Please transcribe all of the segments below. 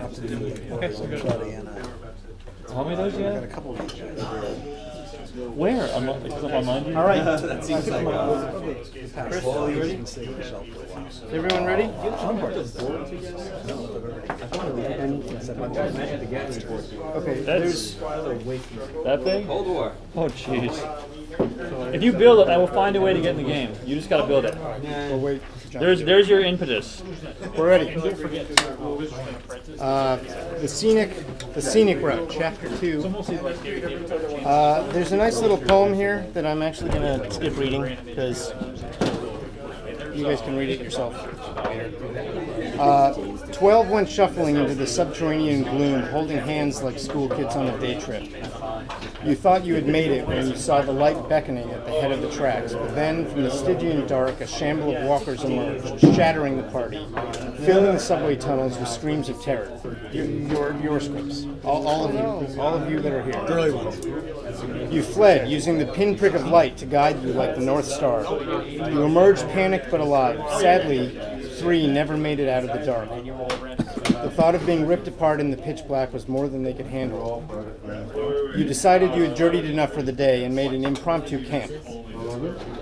enough to do it. Okay, so good. How many of those you I got a have? couple of these guys. Where? Is it online? All right. That seems like Chris, well, you ready? can save yourself for a while. Is everyone ready? Okay, That's there's that big? Cold War. Oh, jeez. If you build it, I will find a way to get in the game. You just got to build it. oh wait. There's your impetus. We're ready. The scenic route, chapter 2. There's a nice little poem here that I'm actually gonna skip reading because you guys can read it yourself later. 12 went shuffling into the subterranean gloom, holding hands like school kids on a day trip. You thought you had made it when you saw the light beckoning at the head of the tracks, but then from the Stygian dark, a shamble of walkers emerged, shattering the party, filling the subway tunnels with screams of terror. Your scripts, all of you that are here. Early ones. You fled, using the pinprick of light to guide you like the North Star. You emerged panicked but alive. Sadly, 3 never made it out of the dark. The thought of being ripped apart in the pitch black was more than they could handle. You decided you had journeyed enough for the day and made an impromptu camp.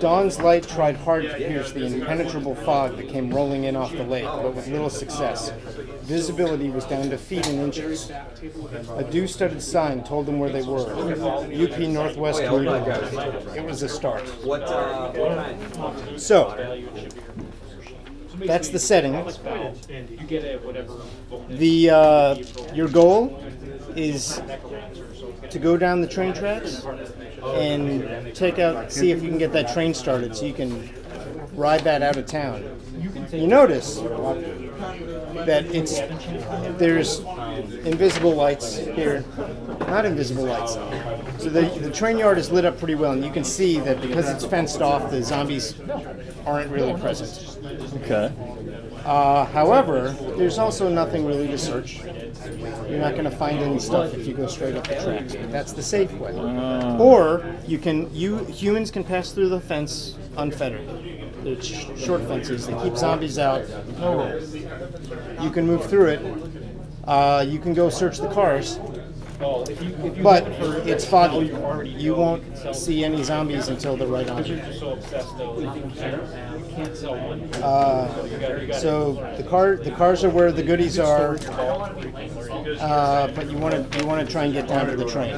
Dawn's light tried hard to pierce the impenetrable fog that came rolling in off the lake, but with little success. Visibility was down to feet and inches. A dew-studded sign told them where they were. UP Northwest Community. It was a start. So, that's the setting. Your goal is to go down the train tracks and see if you can get that train started so you can ride that out of town. You notice that there's invisible lights here, not invisible lights. So the train yard is lit up pretty well, and you can see that because it's fenced off, the zombies aren't really present. Okay. However, there's also nothing really to search. You're not going to find any stuff if you go straight up the tracks, but that's the safe way. Or humans can pass through the fence unfettered. They're short fences. They keep zombies out. No rules. You can move through it. You can go search the cars. But it's foggy. You won't see any zombies until they're right on you. So the cars are where the goodies are, but you want to try and get down to the train.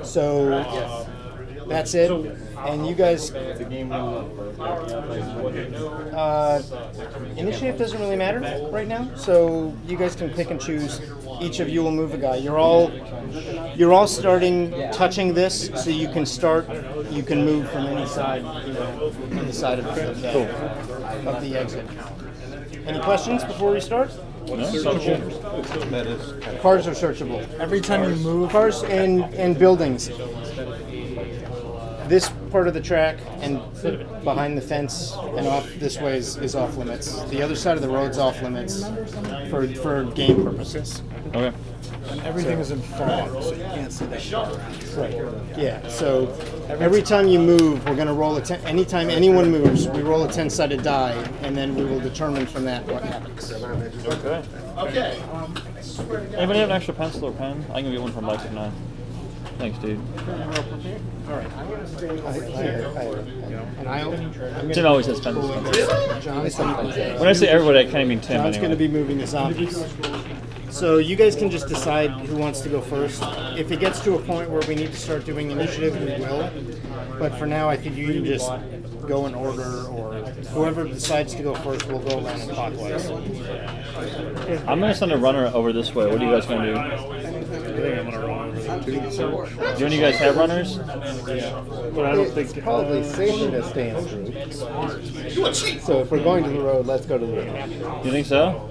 So that's it. And you guys, initiative doesn't really matter right now. So you guys can pick and choose. Each of you will move a guy. You're all starting touching this, so you can start. You can move from any side, on the side of the exit. Any questions before we start? Cars are searchable. Every time you move, cars and buildings. This part of the track and behind the fence and off this way is off limits. The other side of the road's off limits for game purposes. Okay. And everything is in fog, so you can't see that far around. Right. Yeah. So every time you move, we're going to roll a 10. Anytime anyone moves, we roll a 10-sided die, and then we will determine from that what happens. Okay. Anybody have an extra pencil or pen? I can get one from Mike if not. Thanks, dude. All right. Tim always has pencils. When I say everybody, I kind of mean Tim. John's going to be moving the zombies. So you guys can just decide who wants to go first. If it gets to a point where we need to start doing initiative, we will. But for now, I think you can just go in order, or whoever decides to go first will go around in clockwise. I'm going to send a runner over this way. What are you guys going to do? I think I'm gonna run over there too. Do any of you guys have runners? Yeah, but I don't think It's probably safer to stay in a group. So if we're going to the road, let's go to the road. You think so?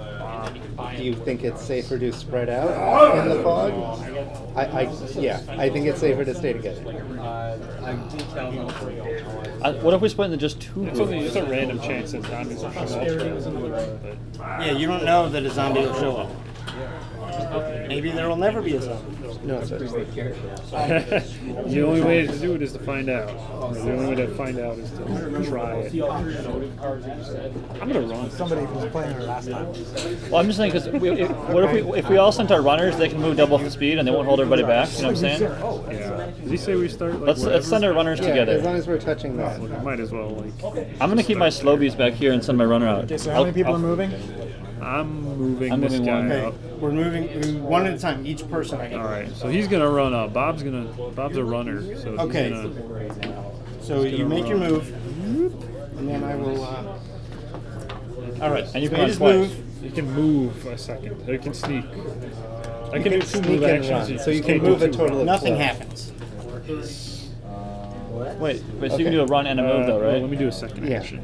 Do you think it's safer to spread out in the fog? Yeah, I think it's safer to stay together. What if we split into just 2 groups? It's a random chance that zombies will show up. Yeah, you don't know that a zombie will show up. Maybe there will never be a zombie. No, it's The only way to do it is to find out. The only way to find out is to try it. I'm gonna run. Somebody was playing her last time. Well, I'm just saying, because if we all sent our runners, they can move double speed and they won't hold everybody back. You know what I'm saying? Yeah. Did he say we start? Like, Let's send our runners yeah, together. as long as we're touching that. Might as well. Like, I'm gonna keep my slow bees back here and send my runner out. Okay, so how many people are moving? I'm moving I'm this moving guy one. Okay, up. we're moving one at a time. Each person. I All right, so he's gonna run up. Bob's a runner, so he's Okay. gonna. So you make your move, and then I will. All right, And you can made run his twice. move. He can move a second. He can sneak. I can do two Sneak move and actions. run. So you can can't do move a two total runs. of Nothing 12. happens. Wait, so you can do a run and a move though, Well, right? let me do a second Yeah. action.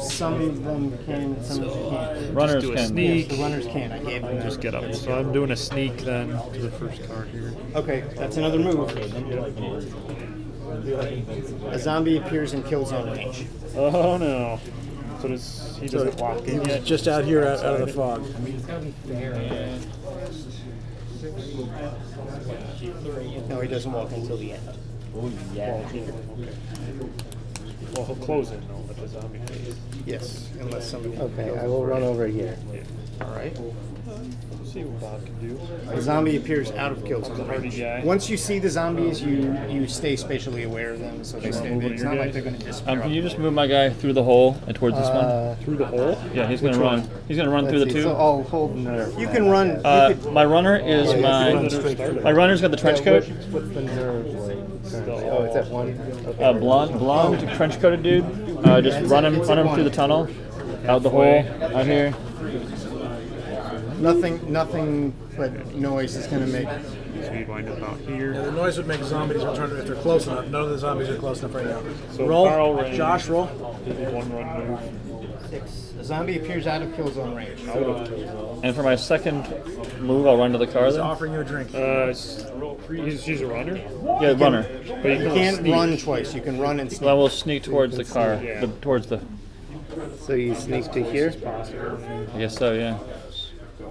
Some of them can, some of them can't. Runners do a can. sneak. The runners can. I gave them. Just get up. So I'm doing a sneak then to the first card here. Okay, that's another move. A zombie appears in kill zone range. Oh no. So he doesn't lock in yet. Just out here out of the fog. No, he doesn't walk until the end. Well, he'll close it though, but the zombie phase. Yes, unless somebody. Okay, I will run over here. All right. See what Bob can do. A zombie appears out of kill zone Hardy range. guy. Once you see the zombies, you stay spatially aware of them, so they stay. It's not like they're going to disappear. Can you just move my guy through the hole and towards this one? Through the hole? Yeah, he's gonna run. He's gonna run through the Let's see, two. so I'll hold nerve. You can run. You could, My runner is my runner's got the trench coat. What's the nerve like? Currently? Oh, it's at 1. Okay. Blonde trench coated dude. Just run him through the tunnel, out the hole, out here. nothing but noise is going to make. So you wind up out here. The noise would make zombies return if they're close enough. None of the zombies are close enough right now. So Roll. Carl ran. Josh, roll. Did a one run move. 6. A zombie appears out of kill zone range. And for my second move, I'll run to the car He's then. offering you a drink. She's a runner. Yeah, runner. But You can't run twice. You can run and So sneak. I will sneak towards the car, Yeah. towards the. So you sneak to here? I guess so, yeah.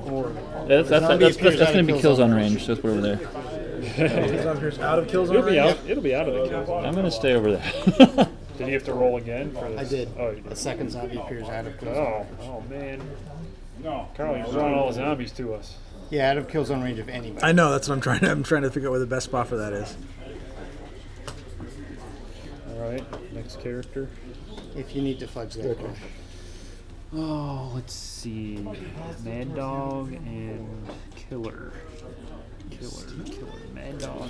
Or That's zombie appears going out to of be Oh, kill zone range. Just put over there. The zombie appears out of kill zone It'll be range. out. It'll be out of the kill. I'm going to stay over there. Did he have to roll again for this? I did. Oh, you The did. second zombie appears out of kill zone. Oh man. Carl, you brought all the zombies to us. Yeah, out of kill zone range of anybody. I know. That's what I'm trying to. I'm trying to figure out where the best spot for that is. All right. Next character. If you need to fudge that. Oh, let's see. Mad Dog and Killer. Killer. Mad Dog.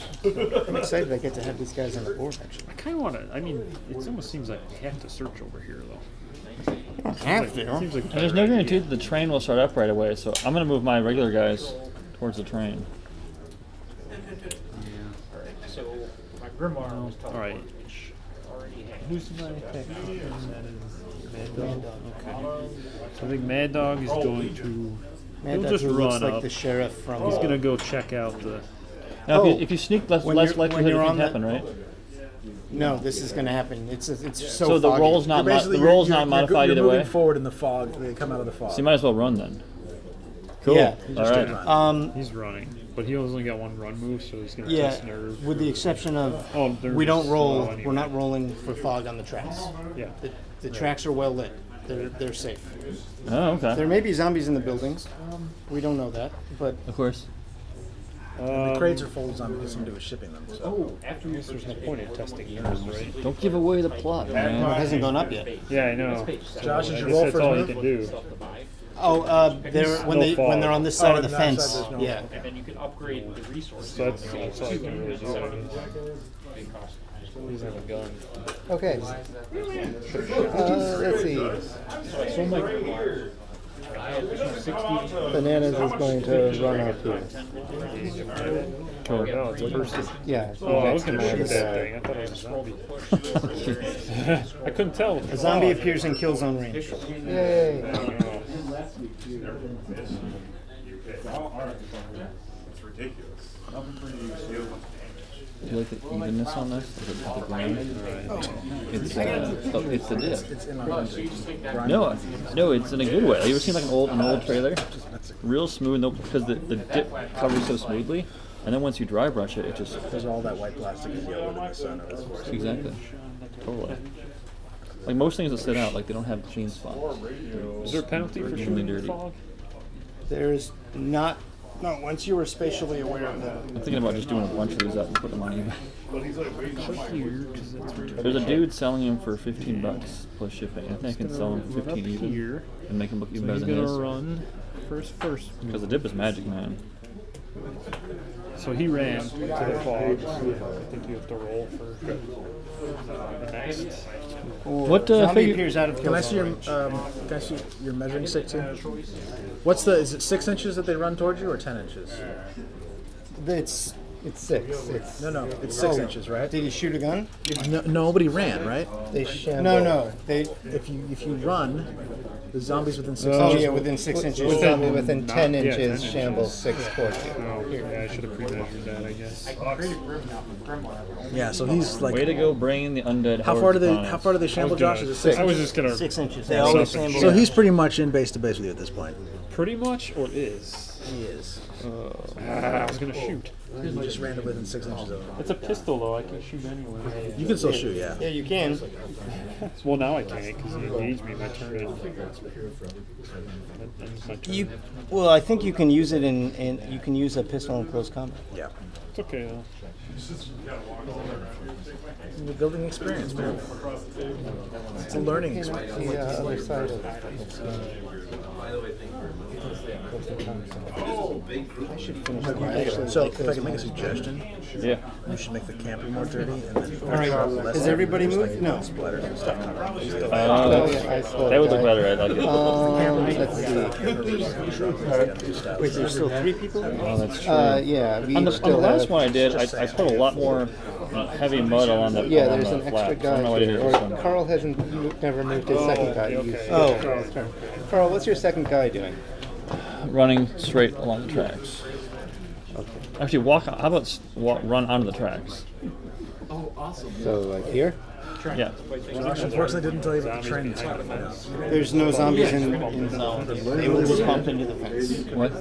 I'm excited I get to have these guys on the board, actually. I kind of want to. I mean, it almost seems like we have to search over here, though. You don't have to. Seems like And there's no guarantee that the train will start up right away, so I'm going to move my regular guys towards the train. All right. Who's my pick? Mad Dog. Okay. So I think Mad Dog is going to. Man, He'll that just dude run looks like up. the sheriff from. He's gonna go check out the. Now, Oh, if you sneak, less when less you're- likelihood when it you're can on the- happen, right? No, this is going to happen. It's so So the foggy. roll's not Basically, the roll's you're- not modified you're either moving way. forward in the fog. They come out of the fog. So you might as well run then. Cool. Yeah. All right. He's running, but he only got one run move, so he's gonna Yeah, test nerve. with the exception of Oh, they're we don't slow roll. anyway. We're not rolling for fog on the tracks. Yeah. The tracks are well lit. They're safe. Oh, okay. There may be zombies in the buildings. We don't know that, but Of course. The crates are full of zombies because somebody was shipping them. So. I guess there's no point in testing nerves, right? Don't give away the plot, it man. hasn't gone up yet. Yeah, I know. Josh, is I your guess roll that's for all his you move? can do. Oh, they're when they're on this side of the on that fence. side, there's no- Yeah. And then you can upgrade the resources. So that's all you can really do. He doesn't have a gun. Okay. Let's see. Bananas is going to run up here. Oh no, it's a person. Yeah. Oh, I was gonna next to shoot my, that thing. I thought it was a zombie. I couldn't tell. A zombie appears in kill zone range. Yay. Oh. It's ridiculous. Do you like the evenness on this? Is it the ground? It's the dip. It's in my No, it's in a good way. You ever seen like an old trailer? real smooth, because the dip covers so smoothly, and then once you dry brush it, it just Because all that white plastic is yellowed in the sun. exactly, totally. Like most things that sit out, like they don't have clean spots. Is there a penalty for Really shooting dirty. fog? There's not. No, once you were spatially aware of that. I'm thinking about just doing a bunch of these up and putting them on eBay. There's a dude selling them for $15 plus shipping. I think I can sell them for 15 even here. and make them look even better He's than gonna his. run first. Because the dip is magic, man. So he ran to the fog. I think you have to roll for the next. What Zombie figure? appears out of Can I see your zone. can I see your measuring stick too? What's the? Is it 6 inches that they run towards you, or 10 inches? It's. It's 6. It's No, it's 6 inches, right? Did he shoot a gun? No, nobody ran, right? they shamble. No. They. If you run, the zombies within 6 Oh inches. yeah, within 6 inches. Zombie within Not- 10 yeah, 10 inches inches. shambles 6 towards you. Oh, yeah, I should have pre-measured that, I guess. Yeah, so he's like. Way to go, bringing the undead. How far do they shamble, Josh? Is it 6? I was just gonna 6 inches. They They always always shamble. So he's pretty much in base to base with you at this point. pretty much, or is. He is. I was gonna shoot. You just ran to within 6 inches of him. It's a pistol though. I can shoot anywhere. You can still shoot, yeah. Yeah, you can. Well, now I can't because he engaged me. My turn. That ends my turn. Well, I think you can use it in you can use a pistol in close combat. Yeah. It's okay though. It's a building experience, man. It's a learning experience. The other side of So, if I can make a suggestion, Yeah. you should make the camper more dirty and then. All right. Has everybody moved? No. Splattered and stuff. I slowed That would look down. better. I like it. Let's see. Wait, there's still 3 people? Oh, that's true. Yeah, we on the still last have, one I did, I put a lot more heavy mud along the yeah, along there's the an flat. extra I don't know guy what it here. is Or this one. Carl hasn't never moved his second guy. Oh. Carl's turn. Carl, what's your second guy doing? Running straight along the tracks. Actually, walk. How about run onto the tracks? So like here? Yeah. Josh unfortunately didn't tell you about the training stuff. There's no zombies in they will just bump into the fence. What?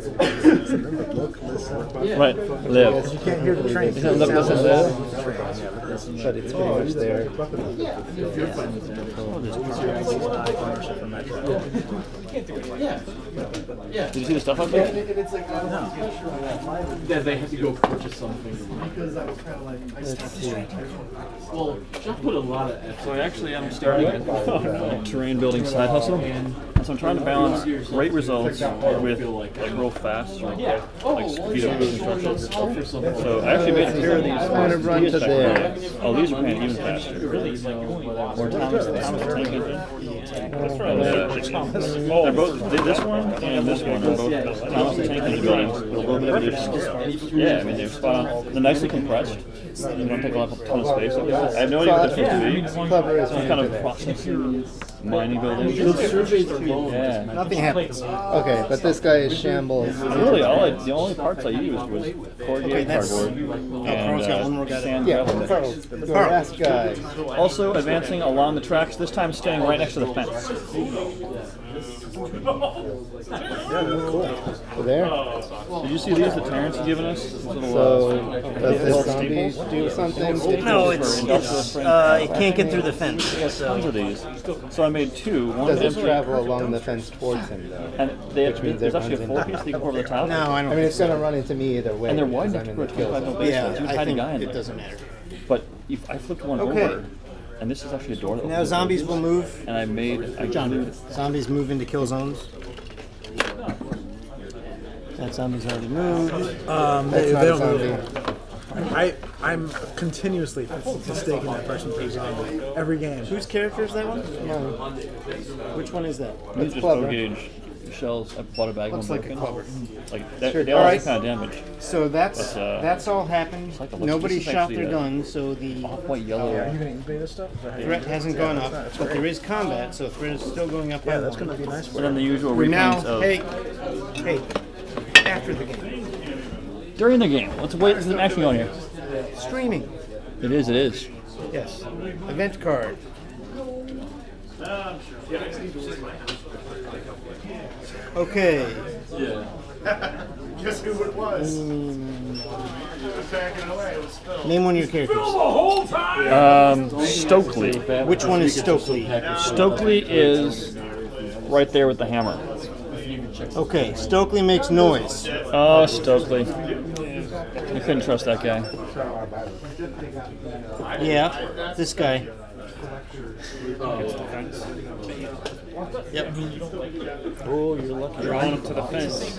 Look, listen. Right. Live. You can't hear the train. Look, listen, live. But it's pretty much there. Did you see the stuff up there? Yeah, they had to go purchase something. Well, Jeff put a lot of effort. So I actually am starting a terrain building side hustle. So I'm trying to balance great results with like real fast, like speed up construction. So I actually made a pair of these. I'm gonna run to there. Oh, these are paying even faster. Or Thomas the Tank Engine. They're both this one and this one are both Thomas the Tank Engine buildings with a little bit of addition. Yeah, I mean they're spot on. They're nicely compressed. You don't take a ton of space. I have no idea what this is supposed to be. Some kind of processing, mining building. Yeah. Nothing happens. Okay, but this guy is shambles. Really, the only parts I used was corrugated cardboard Carl's got one more and guy. sand Yeah, gravel. Carl, the last guy. Also advancing along the tracks, this time staying right next to the fence. So there. Did you see these that Terrence had given us? This little, So does this zombie do something? No, it can't get through the fence. tons of these. So I made two. One Doesn't empty, travel along the fence towards him though. and they, Which means there's it actually a runs full into- piece that you can pour over the top. No, I don't. I mean, it's gonna run into me either way. And they're wide because enough I'm to in put the a kill 25 zone. base. Yeah, You I hide a think guy in it there. doesn't matter. But if I flipped one over, and this is actually a door that Now opens zombies and will move. and I glued Zombies move into kill zones. That zombie's already moved. They Not a don't zombie. move. I'm continuously mistaking that person for a zombie every game. Whose character is that one? Which one is that? These are clever. just gauge shells. I bought a bag Looks of like them a broken. clover. Like that, Sure they all does. have kind of damage. So that's But, that's all happened. like a- Nobody this is shot actually their a- guns, so the White yellow. Are you going to eBay this stuff? Is that how you threat do it? hasn't Yeah, gone that's up. not- that's But great. there is combat, so threat is still going up. Yeah, by that's one. going to be nice for But then the you. usual We're now, repaints of hey, after the game, during the game. Let's wait. There's an action going here. streaming. It is. It is. Yes, event card. Okay, Yeah. Guess who it was? Name one of your characters. Stokely. Which one is Stokely? Stokely is right there with the hammer. Okay, Stokely makes noise. Oh, Stokely. I couldn't trust that guy. Yeah, this guy. Yep. Oh, you're lucky. Drawing him to the fence.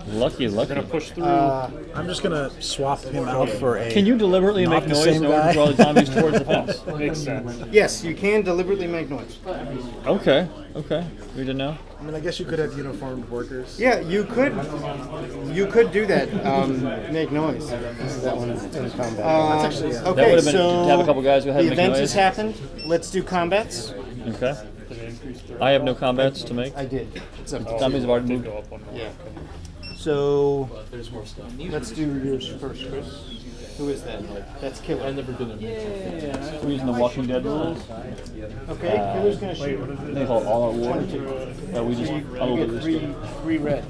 Lucky. Gonna push through. I'm just gonna swap him out for a. Can you deliberately Not make the noise same in order guy. to draw the zombies towards the fence? Makes sense. Yes, you can deliberately make noise. Okay. We didn't know. I mean, I guess you could have uniformed workers. Yeah, you could do that. Make noise. That one's in combat. That Okay, would have been so to have a couple guys go ahead the and make event noise. has happened. Let's do combats. Okay. I have no combats to make. I did. It's up to Zombies have already moved. Go up one more. Yeah. So There's more stuff. let's do yours first, Chris. Who is that? That's Killer. I've never been in We're using the Walking Dead rules. Okay, Killer's gonna shoot. They call it all out war. We just You unloaded get this. three red.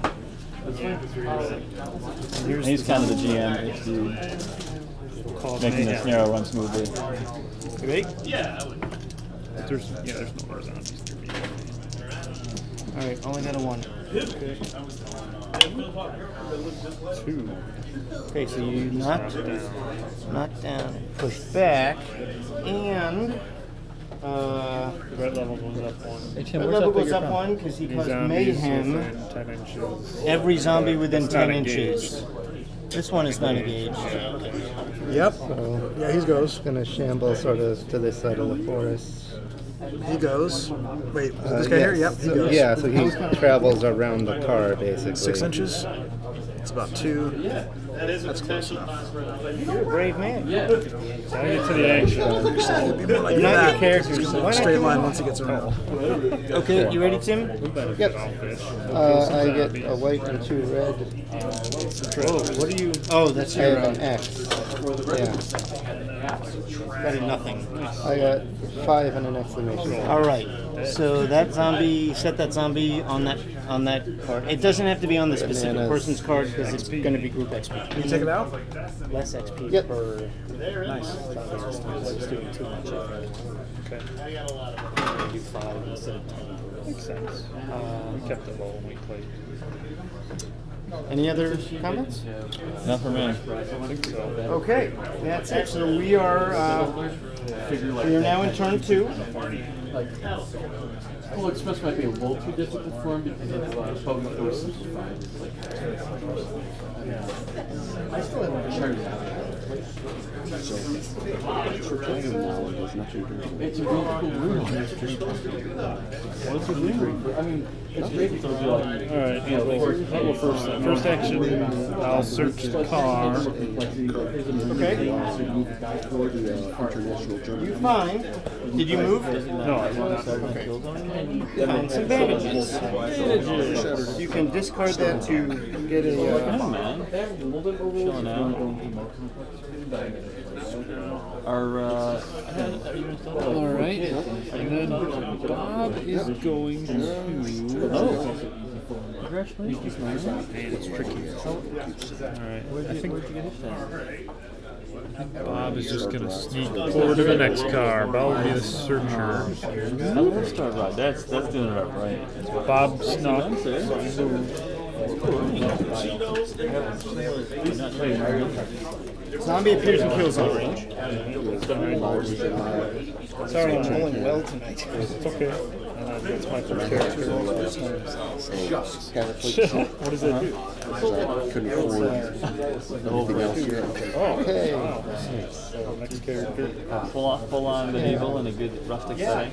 He's kind of the GM. It's making the scenario run smoothly. You ready? There's no more zombies. All right, only got a 1. 2. Okay, so you knocked down, pushed back, and Red level goes up 1. Hey, Tim, red where's level that goes figure up from? 1 because he These caused zombies mayhem. within 10 inches. Every zombie within It's 10 not inches. This one is not engaged. Yep. So Yeah, he goes. gonna shamble sort of to this side of the forest. He goes. Wait, is it this guy here? Yep, he So, goes. yeah, so he travels around the car basically. 6 inches. It's about 2. That's close enough. You're a brave man. Now you get to the action. It'd be more like You're not that. your characters. Just Why a not straight do line it? once he gets around. Okay, you ready, Tim? Yep. I get a white and 2 red. What do you? Oh, that's I your. have an X. Yeah. Got a nothing. I got 5 and an exclamation. All right. So that zombie, set that zombie on that card. It doesn't have to be on the specific Bananas. person's card because it's going to be group XP. Can you take it out? Less XP Yep. per. Nice. It's doing too much. Okay. Do 5 instead of 10. Makes sense. We kept it low when we played. Any other comments? Not for me. I think so. Okay, that's it. So we are now in turn 2. Well, Express might be a little too difficult for him because of poking those simplified. I still haven't tried it out. It's a really cool room. What's the room? I mean, it's great because you're like, Alright, I'll go first. Then. First action, I'll search the car. Okay. You find. Did you move? No, I did not. Okay. Find some bandages. You can discard that to get a. Man, chilling out. All right, and then Bob is going to. Congratulations, man. Man, it's tricky. All right, I think Bob is just going to sneak forward to the next car. Bob will be the searcher. How did that start right? That's doing it up right. Bob snuck. Zombie appears and kills on range. Sorry, I'm rolling well tonight. It's okay. That's my first character. What does that do? Couldn't afford anything else. Okay. So next character. Full on medieval in a good rustic setting.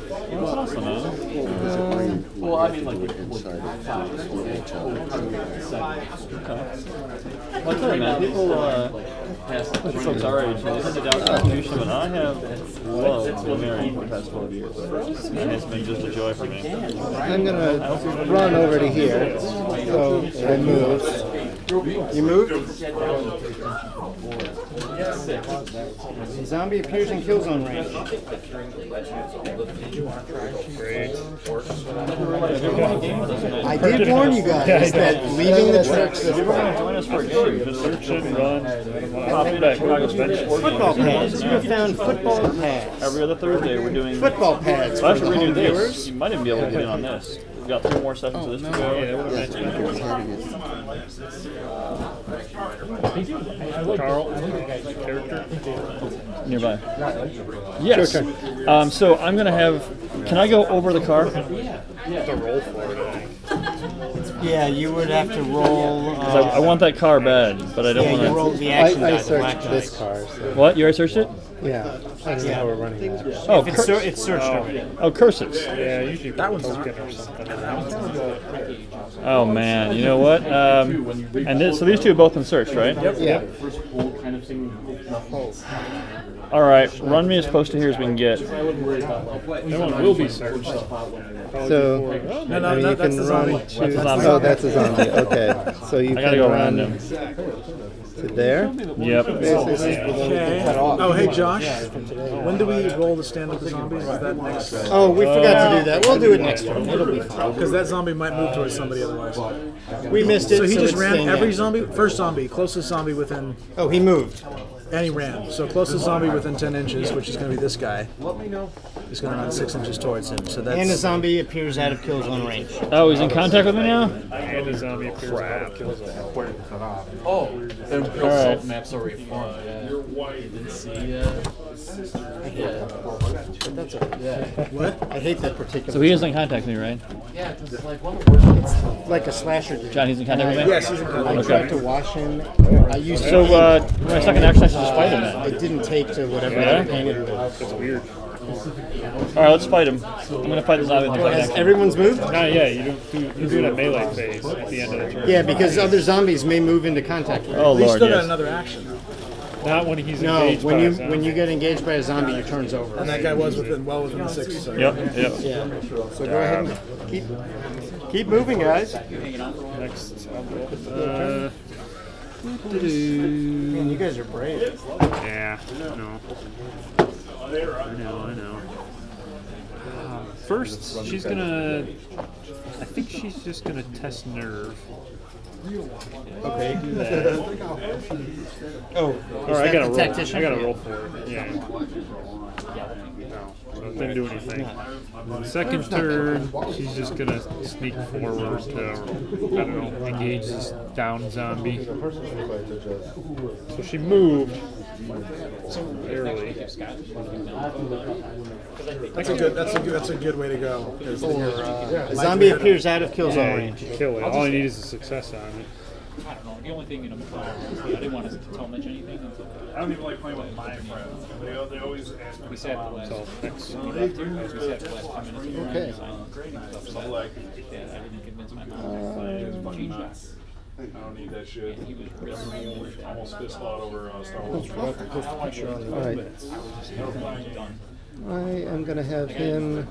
That's awesome, man. well, I mean, like, Inside. Well, I tell you, man, people, folks our age, they tend to doubt Constitution, but I have loved Mary for the past 12 years. And it's been just a joy for me. I'm gonna run over to here. So I move. You moved? The zombie appears in kill zone range. I did warn you guys that leaving the tricks is Join us for a game. Just Search and run. pop in back. football pads. You have found football pads. Every other Thursday, we're doing. Football pads. So I should for redo home this. viewers. You might even be able to get in on this. We've got 3 more sessions of this to go. Carl, character. Nearby. Yes. So I'm gonna have. Can I go over the car? To roll for it, I think. Yeah, you would have to roll. 'Cause I want that car bad, but I don't Yeah, you want rolled the action I die, the black searched this dice. car. So, What? You already searched it? yeah, I don't know how we're running that. Oh, It's searched already. oh, curses. Yeah, usually That one's token not. or something. Oh man, you know what? So these two have both been searched, right? Yeah. All right, run me as close to here as we can get. That one will be searched. So, No, I mean, you that's can the run zombie. to. That's a zombie. Oh, that's a zombie. Okay, so you I gotta can go run around him. to there. Yep. Okay. Oh, hey, Josh. When do we roll the stand with the zombies? Is that next? Oh, we forgot to do that. We'll do it next turn. It'll be fine. Because that zombie might move towards somebody otherwise. We missed it. So he just it's ran staying every there. zombie, first zombie, closest zombie within, Oh, he moved. and he ran. So closest zombie within 10 inches, which is going to be this guy, is going to run 6 inches towards him. So And a that's. zombie appears out of kill zone range. Oh, he's in contact with me now? And the zombie appears out of kill zone. Oh, the real All right. salt map's already formed. Yeah. You didn't see. What? I hate that particular. So he is in contact with me, right? Yeah, it's like one of the like a slasher. Game. John, he's in contact with me? Yes, he's in contact. I Okay. tried to wash him. I used So, to. my second action, I should just fight him then. It didn't take to whatever Yeah? I painted with. That's weird. Alright, let's fight him. I'm gonna fight the zombie in the second Has action. everyone's moved? Not yet. You do a melee phase at the end of the turn. Yeah, because other zombies may move into contact with. Oh you. He's lord, still got yes. another action, though. Not when he's No, engaged when by you a zombie. when you get engaged by a zombie, your turn's over. And that guy was well within the 6. So. Yep. Yeah. So go ahead and keep moving, guys. Next. Man, you guys are brave. Yeah. No. I know. First, she's gonna. I think she's just gonna test nerve. Okay. Do that. Oh, Or I gotta roll. tactician? I gotta roll for it. Yeah. No, so it didn't do anything. Second turn, she's just gonna sneak forward to, I don't know, engage this down zombie. So she moved. Barely. That's a good way to go. a zombie appears out of kill zone Yeah, range. you kill it. All I need is a success on it. I don't know. The only thing I didn't want to tell Mitch anything until I don't even like playing with my friends. They always ask me. we sat the last. So next. We left here because we sat the last 2 minutes. Of Okay. So like, yeah, I didn't convince my mom to change that. I don't need that shit. He was really Almost pissed out over Star Wars. All right. I am going to have him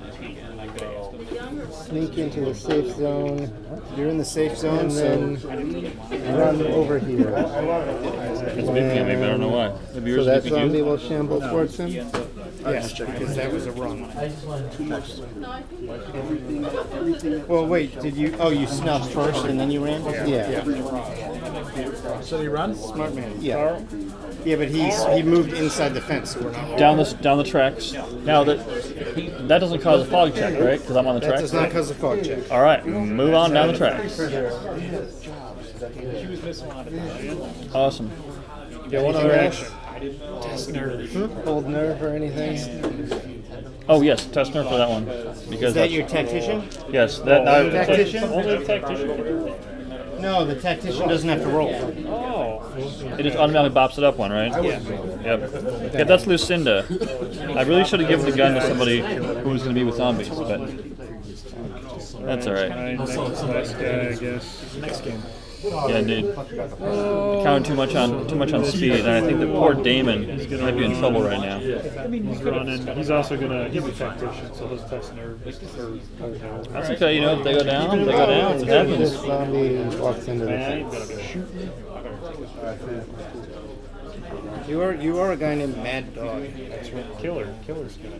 sneak into the safe zone You're in the safe zone, and so then run over here. It's beeping at me, but I don't know why. The So viewers that beeping zombie you? will shamble towards him. yes, because that was a run. Well, wait, did you? Oh, you snuffed first and then you ran. Yeah. So do you run? Smart man. Yeah. Yeah, but he moved inside the fence, so we're not. Down the tracks. Now that doesn't cause a fog check, right? Because I'm on the That tracks. does not cause a fog check. All right, move on down the tracks. Awesome. Yeah, one other else? action. Test nerve. Hold nerve or anything. Oh yes, test nerve for that one. Because Is that your tactician? yes, that now Tactician? only the tactician. No, the tactician doesn't have to roll. Oh. It just automatically bops it up one, right? Yeah. Yep. Yeah, that's Lucinda. I really should have given the gun to somebody who was going to be with zombies, but that's all right. Next last guy, I guess. Next game. Yeah, indeed. Counting too much on speed, and I think that poor Damon might be in trouble right now. He's running. He's also gonna. He's a tactician, so he'll test nerves. That's okay, you know. If they go down, they go down. It happens. This zombie walks into the Man, fence. he's gonna be shooting. You are a guy named Mad Dog. That's right. Killer's gonna.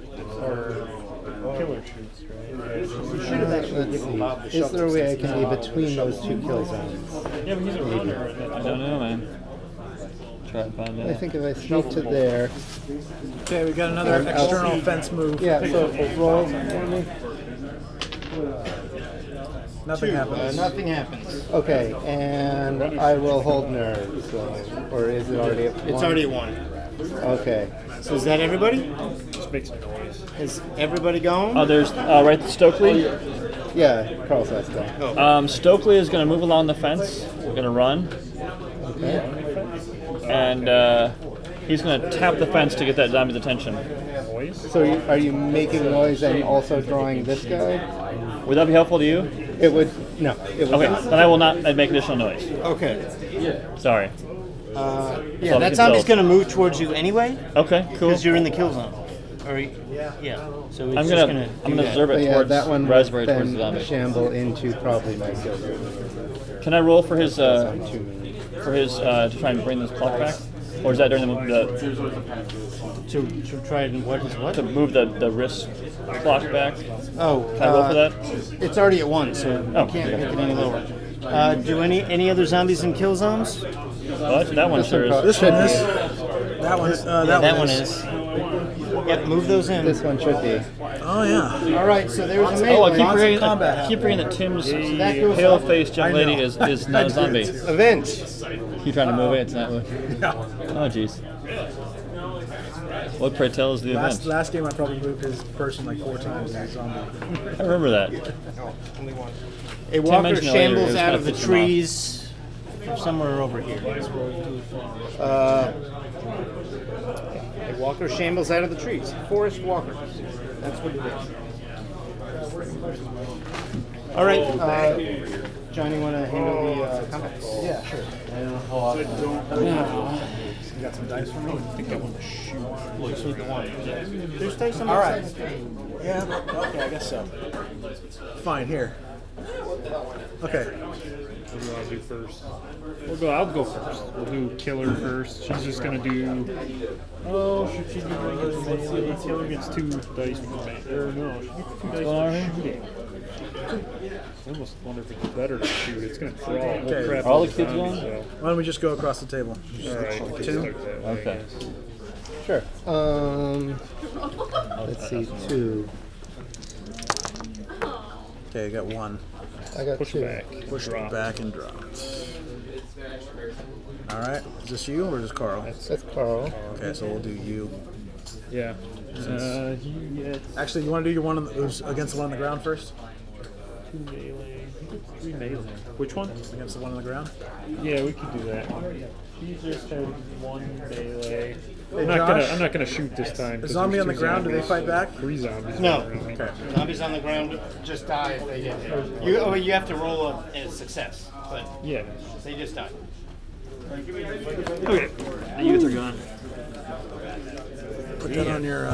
Or killer shoots, right? You should have actually Let's given Bob the see. Is shovel. there a way I can be between those two kill zones? Yeah, but he's a runner. I don't know, man. Try and find I out. think if I sneak to there. Okay, we got another external fence move. Yeah, so roll for me. Nothing happens. Nothing happens. Okay, and I will hold nerves. Or is it already at one? It's already 1. Okay. So is that everybody? Just makes noise. Is everybody going? Oh, there's right Stokely. Yeah, Carl's last guy. Stokely is going to move along the fence. We're going to run, Okay. and he's going to tap the fence to get that zombie's attention. Noise? So are you making noise and also drawing this guy? Would that be helpful to you? It would. No. It would Okay, not. then I will not make additional noise. Okay. Sorry. Yeah, that zombie's going to move towards you anyway Okay, cool. because you're in the kill zone. Or yeah. So it's I'm just gonna do I'm gonna that. observe But it yeah, towards that one would raspberry towards the then zombie. shamble into probably my kill zone. Can I roll for his Too many. to try and bring this clock back, or is that during the To try and what? to move the wrist clock back? Oh, Can I roll for that? It's already at 1, so Oh, you can't okay. make it any lower. Do any other zombies in kill zones? Well, that one sure is. This one is. That one. That one is. Yep, move those in. This one should be. Oh yeah. All right, so there's a Oh, melee. I keep forgetting, combat I keep forgetting that Tim's that goes pale-faced young I lady know. is not a zombie. Event. You trying to move it? It's not. Yeah. Oh, jeez. What, pray tell, is the event? Last game I probably moved his person like 4 times as a zombie. I remember that. A walker mentioned it later, it shambles was out kinda of the pissed him off. trees from somewhere over here. A walker shambles out of the trees. Forest walker. That's what it is. All right, Johnny, want to handle the combat? Yeah, sure. You got some dice for me? I think I want to shoot. There's dice on All my right. side. Yeah. Okay, I guess so. Fine. Here. Okay. What do you want to do first? I'll go first. We'll do killer first. She's just gonna do. Oh, should she do melee? Killer gets 2 dice for melee. Or no, she gets 2 dice for shooting. I almost wonder if it's better to shoot. It's gonna draw. Okay. Crap Are all on the kids zombies, going? so. Why don't we just go across the table? All right. we can Two? start that way, I Okay. guess. Sure. Let's see. 2. Okay, I got 1. I got Push 2. back. Pushed Drop. back and dropped. All right. Is this you or is this Carl? That's Carl. Okay, so we'll do you. Yeah. He gets Actually, you want to do your one who's against the one on the ground first? 2 melee. He gets 3 melee. Which one? Against the one on the ground? Yeah, we could do that. He just had 1 melee. Hey, I'm not gonna shoot this time. The 'cause zombie there's on the 2 ground, do they zombies. fight back? 3 zombies. No. around me. Okay. Zombies on the ground just die if they get hit. You have to roll a success, but Yeah. they just die. Okay. The youth are gone. Put that on your.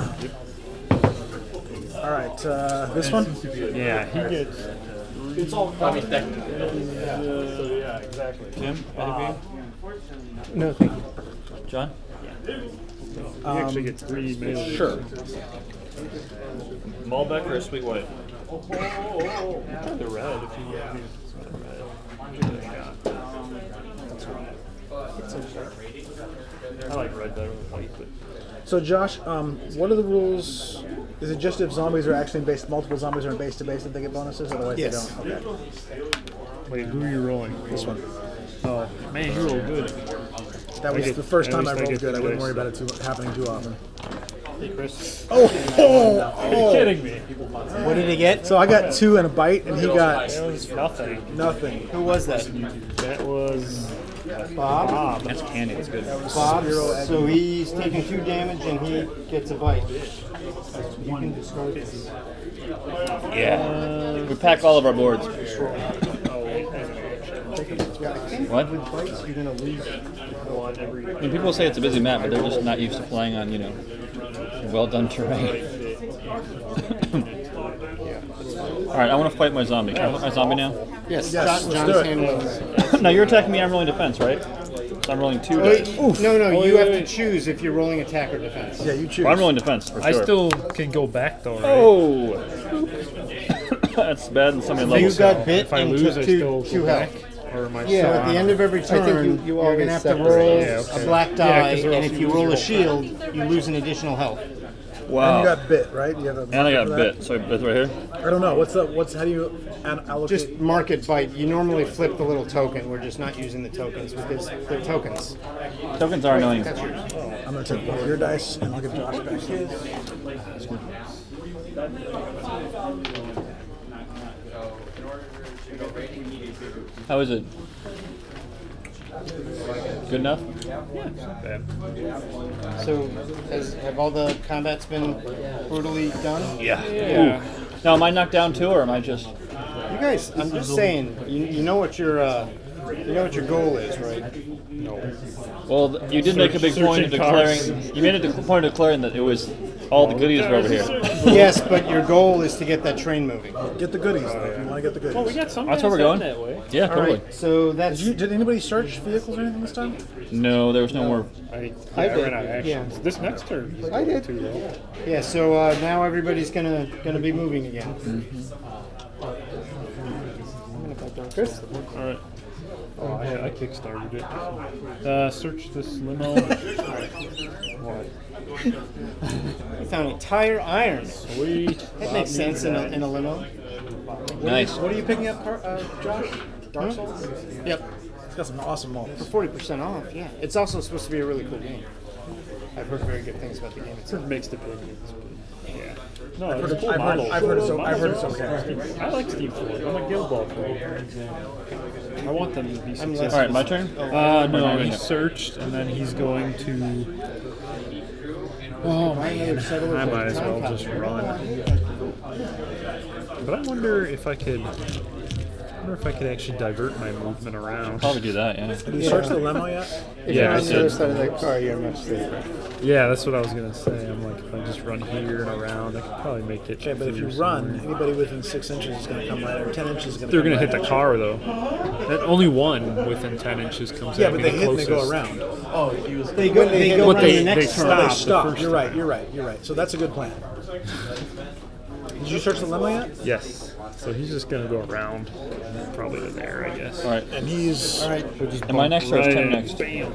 All right, this one. Yeah, he gets. It's all funny. Yeah, exactly. Tim, No, thank you. John. He actually gets 3 melee. Sure. Malbec or a sweet white? The red, if you want I like red better than white, but So Josh, what are the rules? Is it just if zombies are actually based, multiple zombies are base to base that they get bonuses? Otherwise Yes. they don't. Okay. wait, who are you rolling? This one. Oh, man, you roll good. That was get- the first at time I least I rolled get good. I two wouldn't dice. worry about it happening too often. Hey, Chris. Oh, Are you kidding me? What did he get? So I got 2 and a bite, and he got That was nothing. nothing. Who was that? That was Bob. Bob. That's candy. It's good. Bob. So he's taking 2 damage and he gets a bite. You can discard this. Yeah. We pack all of our boards. Oh, wait, that's an action. What? With bites, you're gonna lose. I mean, people say it's a busy map, but they're just not used to playing on, you know, well done terrain. All right, I want to fight my zombie. Can I fight my zombie now? Yes, Yes, let's John's do it. handling. No, you're attacking me. I'm rolling defense, right? So I'm rolling 2 dice. No, you have to wait. choose if you're rolling attack or defense. Yeah, you choose. Well, I'm rolling defense for sure. I still can go back though, right? Oh, that's bad. And somebody You levels. got bit If I and lose, took I still two go back. health. Or am I So at the end of every turn, you you're always gonna have to separate. roll Yeah, okay. a black Yeah, die, 'cause or and else if you you lose roll a your shield, you lose an additional health. And Wow. you got bit, right? You have a And I got for bit. that? So that's right here. I don't know. How do you allocate? Just mark it by. You normally flip the little token. We're just not using the tokens because they're tokens. Tokens are annoying. That's yours. I'm gonna take both your dice and I'll give Josh back his. How is it? Good enough? So, have all the combats been brutally done? Yeah. Now, am I knocked down too, or am I just? You guys, I'm just saying. You know what your goal is, right? Well, you did make a big point of Searching cars. declaring. You made a point of declaring that it was all the goodies were over here. Yes, but your goal is to get that train moving. Get the goodies though, if you want to get the goodies. Well, we got some. That's where we're going. that way. Yeah, All totally. right. So that's Did anybody search vehicles or anything this time? No, there was no more. I I did. ran out of actions. Yeah. This next turn. is I did. too low. yeah. So now everybody's gonna be moving again. Chris? All right. Oh, I kickstarted it. Search this limo. What? We found a tire iron. Sweet. That makes sense in a limo. Nice. What are you picking up, Josh? Dark Souls? Yep. It's got some awesome For malts. 40% off. Yeah. It's also supposed to be a really cool game. I've heard very good things about the game itself. Mixed opinions. But yeah. No, I've it's heard, cool I've heard, models. I've heard it's okay. Models I've heard it's are okay. awesome. I like Steve Ford. I'm a Guild Ball fan. I want them to be successful. All right, my turn. No, he searched, and then he's going to. Oh man, I might as well just run. But I wonder if I could. Actually divert my movement around. Probably do that. Yeah. Have you searched the limo yet? If Yeah, you're I on the did. other side of that car, you're much safer. Yeah, that's what I was gonna say. I'm like, if I just run here and around, I could probably make it. Okay, but if you through run, somewhere. anybody within 6 inches is going to come right, or 10 inches is going to They're come gonna right hit the at car though. That only one within 10 inches comes. you. Yeah, at but me they the hit and they go closest. around. They go But run they- the next they turn. Oh, they the stop. first You're right, you're right, you're right. So that's a good plan. Did you search the limo yet? Yes. So he's just gonna go around, probably to there, I guess. All right. And he's... All right. Am I next or is Tim next? Bam.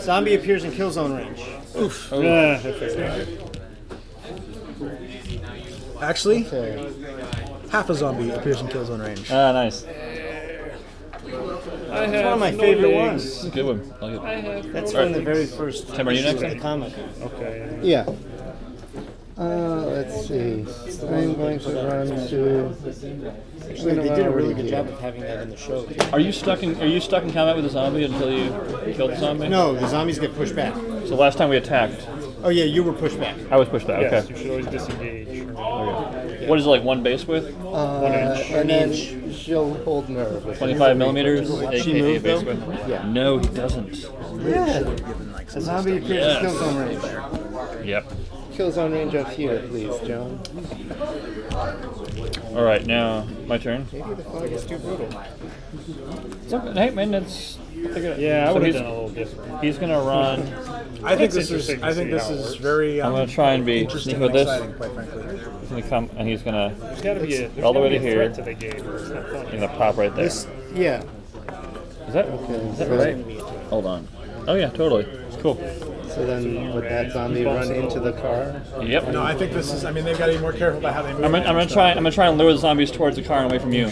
Zombie appears in kill zone range. Yeah, I figured it. Actually, Okay. half a zombie appears in kill zone range. Ah, nice. I have It's one of my no favorite legs. This is a good one. I like it. That's All from right. the very first Tim, are you issue next? of the comic. Okay. Yeah. Let's see. I'm going to run to. Actually, they did a really good job of having that in the show. too. Are you stuck in combat with the zombie until you kill the zombie? No, the zombies get pushed back. So last time we attacked, Oh yeah, you were pushed back. I was pushed back. Yes, Okay. you should always disengage. What is it, like one base width? And then she'll hold nerve. 25 millimeters, She aka moved, base though? width? Yeah. No, he doesn't. The zombie appears in kill zone range. Yep. Kill zone range up here, please, John. All right, now my turn. Maybe the fog is too brutal. It's okay. Hey, man, that's. Yeah, I So would have he's- done a little different. He's gonna run. I think It's this is. interesting to I think see this how it is works. very. I'm gonna try and be interesting sneaky with and this. exciting, quite frankly. He's gonna come and he's gonna. There's gotta be a, there's all the way gotta to be a here. threat to the game, or it's not funny. He's gonna pop right there. Is Yeah. that right? Hold on. Oh yeah, totally. Cool. So then, would that zombie run into the car? Yep. No, I think this is. I mean, they've got to be more careful about how they move. I'm gonna try and lure the zombies towards the car and away from you.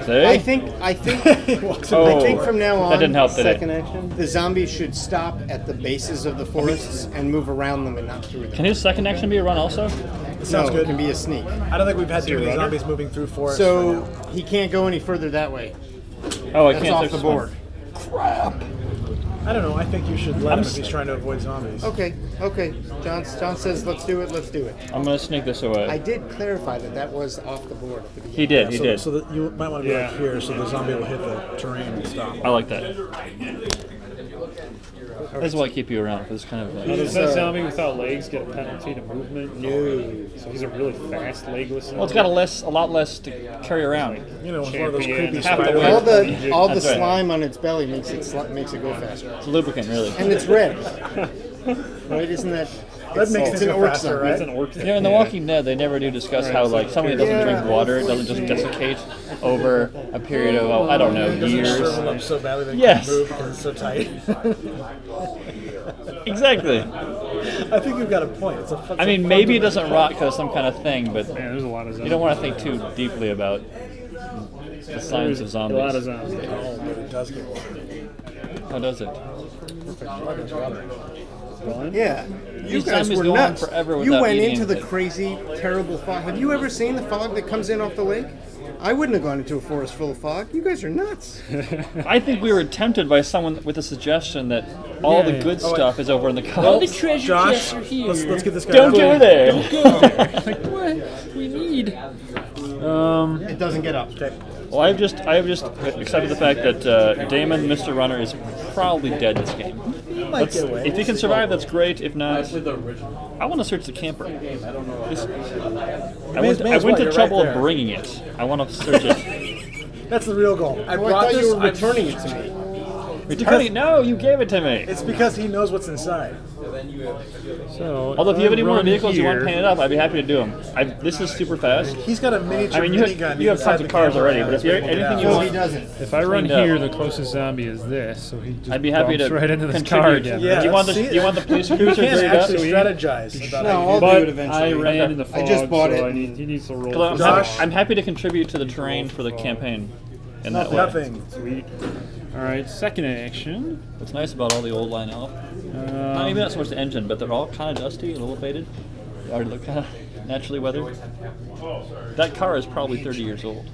See? I think Oh, I think from now on that didn't help, did Second it? action? the zombies should stop at the bases of the forests and move around them and not through them. Can his second action be a run also? Sounds no, good. it can be a sneak. I don't think we've had too many zombies moving through forests. So right now. he can't go any further that way. Oh, I That's can't off search the this one. board. I don't know. I think you should let him if he's trying to avoid zombies. Okay. John says let's do it. Let's do it. I'm gonna sneak this away. I did clarify that was off the board at the beginning. He did. He So, did. so that you might want to be like here, so the zombie will hit the terrain and stop. I like that. That's why I keep you around. Because it's kind of Now, like. does that zombie without legs get a penalty to movement? No. So he's a really fast legless. Well, it's got a lot less to carry around. You know, it's one of those Champion. creepy Half the spider. weight. All the That's right. slime on its belly makes it go faster. It's lubricant, really. And it's red. Right? Isn't that? That makes it's it an go orc faster, zombie. right? It's an orc thing. In The Walking Dead, they never do discuss how, like, somebody doesn't drink water, doesn't just desiccate over a period of, I don't know, years. Shrivel up so badly they Yes. can't move because it's so tight. Exactly. I think you've got a point. It's a, I mean, maybe it doesn't rot because of some kind of thing, but Man, there's a lot of zombies. you don't want to think too deeply about the science of a lot of zombies. zombies. Oh, but it does get water. How does it? Yeah. You These guys zombies were go on nuts. forever You without went eating into the anything. crazy, terrible fog. Have you ever seen the fog that comes in off the lake? I wouldn't have gone into a forest full of fog. You guys are nuts. I think we were tempted by someone with a suggestion that all the good stuff is over in the Well, cupboard. Josh, let's get this guy Don't out. go there. Like, what? We need. It doesn't get up. Okay. Well, I have just accepted the fact that Damon, Mr. Runner, is probably dead this game. Might get away. If he can survive, that's great. If not, I want to search the camper. I went as well, to you're trouble right of there. bringing it. I want to search it. That's the real goal. I I brought thought this. you were returning it to me. Returning? No, you gave it to me. It's because he knows what's inside. So, Although if you have any more run vehicles you want here- painted up, I'd be happy to do them. This is super fast. He's got a miniature I mean, you minigun. have, you have tons of cars already, but if you anything you No, want, he doesn't. If I run cleaned up. here, the closest zombie is this, so he just I'd be happy to bumps right into this contribute. car again. Yeah, do you want the see, do you want the police You cruiser can't cleared up? actually strategize about No, how you I'll do do But it eventually. I ran in the I fog, just bought so it. he needs to roll. I'm, for Josh? I'm happy to contribute to the terrain for the campaign in that way. Nothing. Sweet. All right, second action. What's nice about all the old line elf, not even not so much the engine, but they're all kind of dusty, a little faded, or look kind of naturally weathered. That car is probably 30 years old.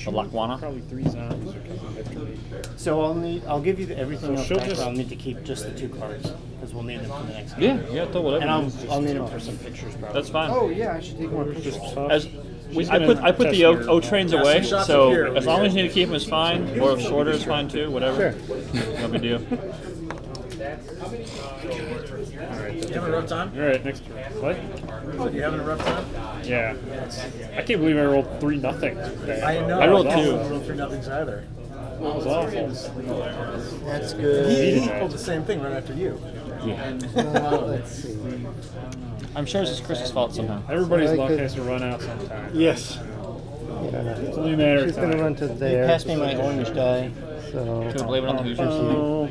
The Lackawanna. Probably 3 zombies are coming after me. So I'll give you everything else she'll back, just- but I'll need to keep just the 2 cards because we'll need them for the next game. Yeah, throw whatever. And I'll need them for some pictures, probably. That's fine. Oh yeah, I should take more pictures. As She's I gonna put the test O your- trains away, some shots so of here. as long as you need to keep them is fine, or if shorter is fine too, whatever. No big deal. You having a rough time? All right, next turn. What? You having a rough time? Yeah. I can't believe I rolled 3-0. I know. I rolled I 2. rolled 3 nothings either. That was awful. That's good. He pulled the same thing right after you. Let's see. I'm sure it's Chris's fault somehow. Everybody's I luck could- has to run out sometime. Yes. It's only a matter of She's gonna time. run to there. Pass me my orange die. So Can we blame it on the Hoosiers? Oh,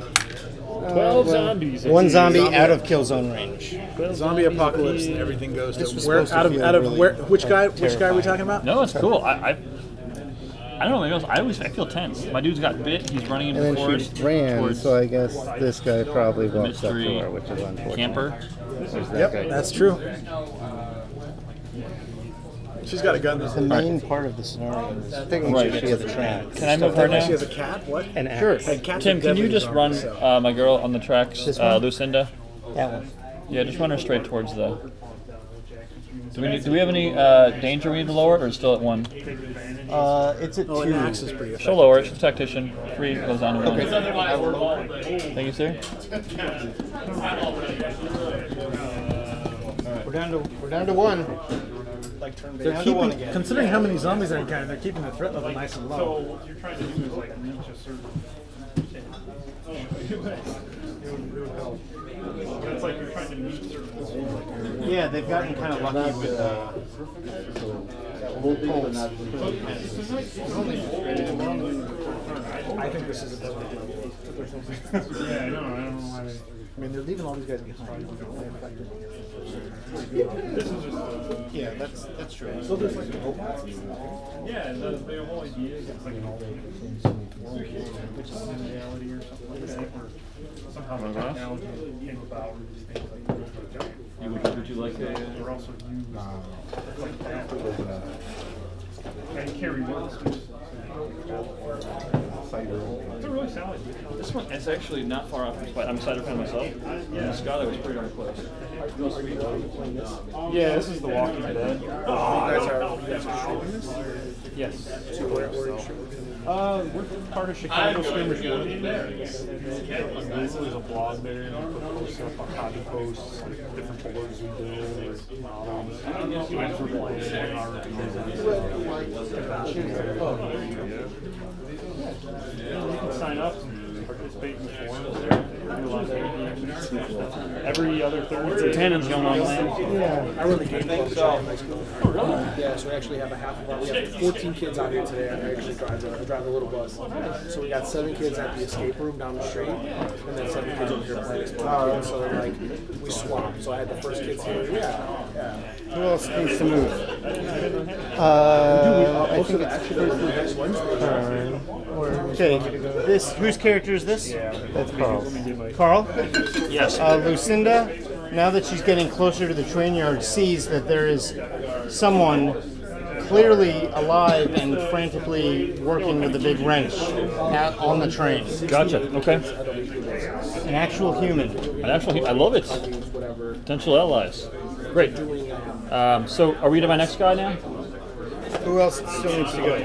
12 zombies. I One see. zombie out of kill zone range. 12 Zombie zombies apocalypse at and the- everything goes This to was where supposed to out of feel out of really where which guy are we terrifying. talking about? No, it's cool. I don't know. Maybe I feel tense. My dude's got bit. He's running into and the then forest she ran, towards so I guess this guy probably walks up to mystery her, which is unfortunate. camper. There's that Yep, guy. that's true. She's got a gun The though. main part of the scenario is Technically, she has a track. Can I move her now? She has a cat. What? an axe. Sure. Like, cats Tim, are can you deadly just run zombies, so. my girl on the tracks, Lucinda? That one. Yeah, just run her straight towards the. Do we have any danger we need to lower it, or it's still at 1? It's at Oh, 2. an axe is pretty effective. She'll lower it. She's a tactician. 3 goes down to 1. Thank you, sir. We're down to 1. They're Down to 1 keeping, again. considering how many zombies are encountered, they're keeping the threat level nice and low. So what you're trying to do is like reach a certain. It's like you're trying to meet certain. Yeah, they've gotten kind of lucky with I think this is a double. Yeah, I don't know why they. I mean, they're leaving all these guys behind. This is just. Yeah, that's true. So there's like Yeah, the whole idea is it's like an alternate world, which is in reality or something like that, where somehow the technology came about or these things like that. Would you like a? They're also used like that. And carry words. They're really solid. This one is actually not far off this fight. I'm excited for myself. Yeah, Skylar was pretty darn close. Yeah, this is The Walking Dead. You guys are streaming this? Yes. Where We're part of Chicago Skirmish Wargames. There's a blog there, and we put posts up on hobby posts, different boards we build, models, games we're playing, our you can sign up and participate in the forums there. We do a lot of games. Every other Thursday. Tannen's going on land. Yeah. I run the game club at high school. Oh, really? Yeah, so we actually have a half of our, we have 14 kids out here today. I actually drive a little bus. So we got 7 kids at the escape room down the street, and then 7 kids over here playing Explode. So they're like, we swapped. So I had the first kids here. Yeah. Who else needs to move? I think it's Wednesday. Okay, this, whose character is this? That's Carl. Carl? Yes. Lucinda, now that she's getting closer to the train yard, sees that there is someone clearly alive and frantically working with a big wrench out on the train. Gotcha. Okay. An actual human. I love it. Potential allies. Great. So, are we to my next guy now? Who else still needs to go?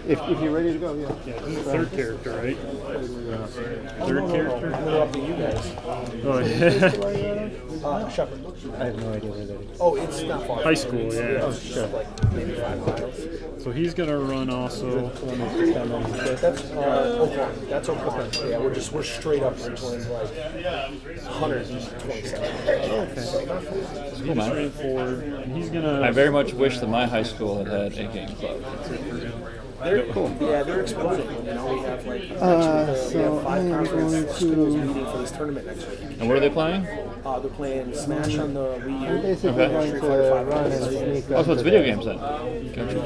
If you're ready to go, yeah. Yeah, he's the third character, right? Third character? We're up to you guys. Oh, yeah. Shepherd. I have no idea where that is. Oh, it's not far. High school, yeah. Oh, sure. Like maybe 5 miles. So he's going to run also. That's Oklahoma. That's Oklahoma. Yeah, we're straight up towards like 127. Cool, man. Straightforward. And he's going to. I very much wish that my high school had had a game club. They're cool. Yeah, they're exploding. You know, we have like we have 5 conference schools meeting for this tournament next week. And what are they playing? They're playing Smash on the Wii U. Basically going to run and sneak Oh, so it's video games then.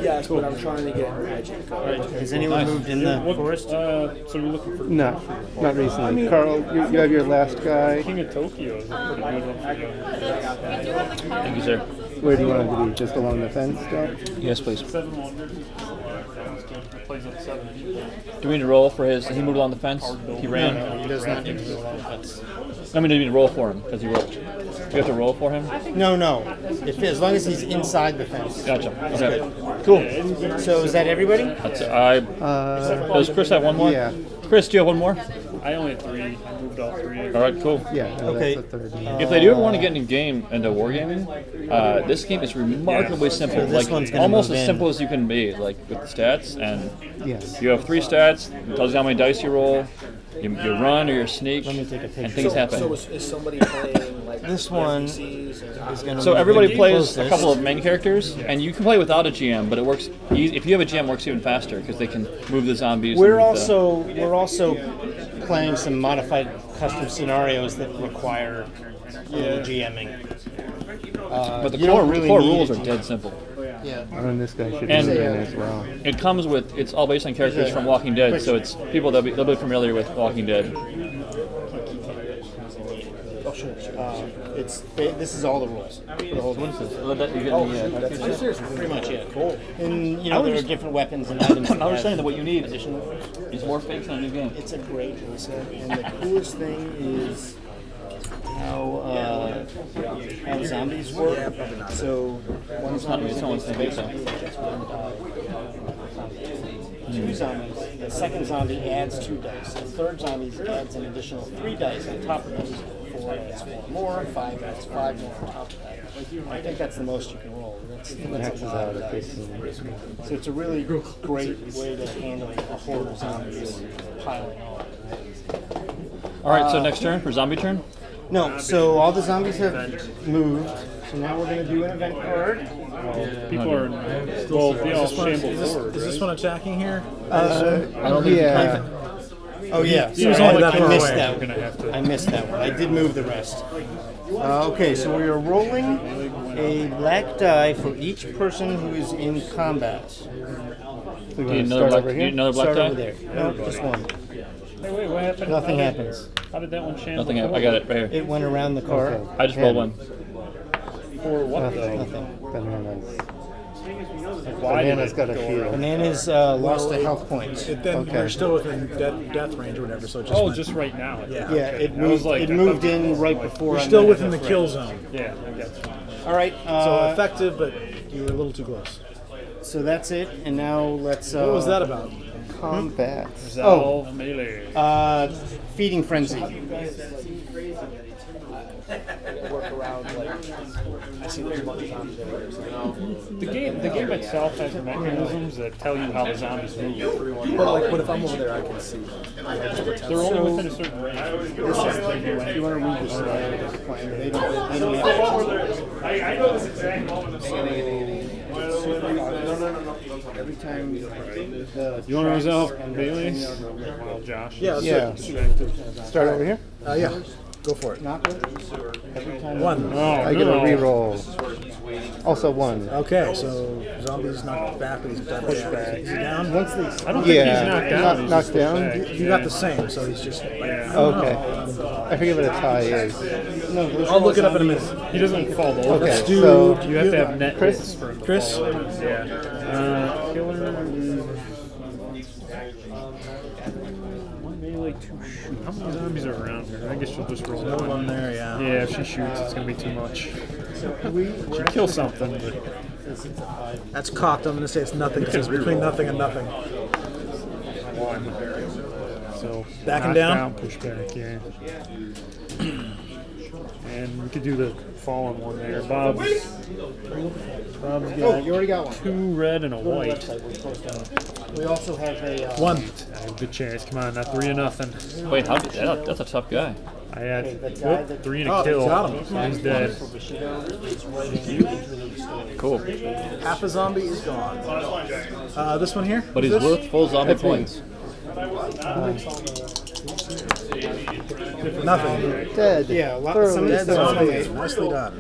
Yes, but I'm trying to get Magic. Has anyone moved in the forest? So you're looking for No, not recently. Carl, you have your last guy. King of Tokyo is a pretty good one for you. Thank you, sir. Where do you want him to be? Just along the fence still? Yes, please. 700. Plays up 7 people. Do we need to roll for his? He moved along the fence. He ran. He does not need to go along the fence. I mean, do we need to roll for him because he rolled? Do we have to roll for him? No. As long as he's inside the fence. Gotcha. Okay. Cool. So is that everybody? That's does Chris have one more? Yeah. Chris, do you have one more? I only had 3. I moved all 3. All right, cool. Yeah, no, Okay. that's the third one. If they do ever want to get into wargaming, this game is remarkably simple. this Like one's gonna almost move as in. simple as you can be, like with the stats. And Yes. you have 3 stats. It tells you how many dice you roll. You run or you sneak, Let me take a picture. and things happen. So is somebody playing like This one NPCs and is going to So everybody plays a couple of main characters, and you can play without a GM, but it works. If you have a GM, it works even faster because they can move the zombies. and We're move the- also playing some modified custom scenarios that require GMing. But the you core, don't really core need rules a are dead simple. Yeah. And this guy should And- be in as well. It comes with. It's all based on characters from Walking Dead, so it's people they'll be familiar with Walking Dead. This is all the rules. The whole What is this? That's seriously pretty much it. Cool. And there are different weapons and items. I was saying that what you need is more fakes in a new game. It's a great reset, and the coolest thing is how zombies work. So one zombie It's almost fake, so. 2 zombies. The second zombie adds 2 dice. The third zombie adds an additional 3 dice on top of those. 4 adds 4 more. 5 adds 5 more on top of that. I think that's the most you can roll. That's Maxes a lot out of at dice. 15. So it's a really great way to handle a horde of zombies piling on. All right, so next turn for zombie turn. No, so all the zombies have moved. So now we're going to do an event card. People are, well, they all shamble forward. Is this one attacking here? I don't think Yeah. Oh yeah, He was only that I far missed away. that We're one. gonna have to. I missed that one. I did move the rest. Okay, so we are rolling a black die for each person who is in combat. So Do you you want need to another start black, over do you need here? another black Start die? over there. No, just one. Hey, wait, what happened? Nothing happens. How did that one shamble? Nothing. I got it right here. It went around the car. Okay. I just rolled one. For what though? Nothing. Bananas. Why did Banana's it got a go shield. around? Bananas lost a health point. Then Okay. we're still within death range or whatever, so it just Oh, went- just right now. Yeah. Yeah, it I was moved. like, It I moved thought- in right before. You're I still met within the it. kill zone. Yeah, I guess. All right. So effective, but you were a little too close. So that's it, and now let's. What was that about? Combat. Resolve melee. Feeding frenzy. Work around, like, I see there's a bunch of zombies everywhere, so now. The game itself has mechanisms that tell you how the zombies move. But if I'm over there, I can see. They're only within a certain range. This is if you want to read this plan, they don't have I know this exact moment. every time the You want to resolve melee? Well, Josh. Yeah, let's Yeah. do it. Start over here. Yeah, go for it. every time. One. Oh, I get a no. reroll. Also 1. Okay, so zombie's knocked back, but he's pushed back. Is he down? Once they I don't think he's knocked down. Knocked he's just down? pushed back. You got the same, so he's just. Okay. I forget what a tie is. I'll look it up in a minute. He doesn't fall over. Okay, Let's do. so You have to have net Chris? hits for him to Chris? fall over. Yeah. Killer. One melee, 2 shoot. How many zombies are around here? I guess she'll just roll No one. one there, yeah. Yeah, if she shoots, it's gonna be too much. She'll kill something, but That's cocked. I'm gonna say it's nothing. It says between nothing and nothing. one. So Backing knock down? push back, yeah. And we could do the fallen one there. Bob's got you already got one. 2 red and a white. We also have a One. I have a good chance. Come on, not 3 or nothing. Wait, that's a tough guy. I had that guy that 3 and a Oh, kill. got him. So he's dead. Cool. Half a zombie is gone. This one here? But he's This? worth full zombie That's me. points. Nothing. Dead. Yeah, a lot. Thoroughly Some of Dead these zombie. zombies. Nicely done.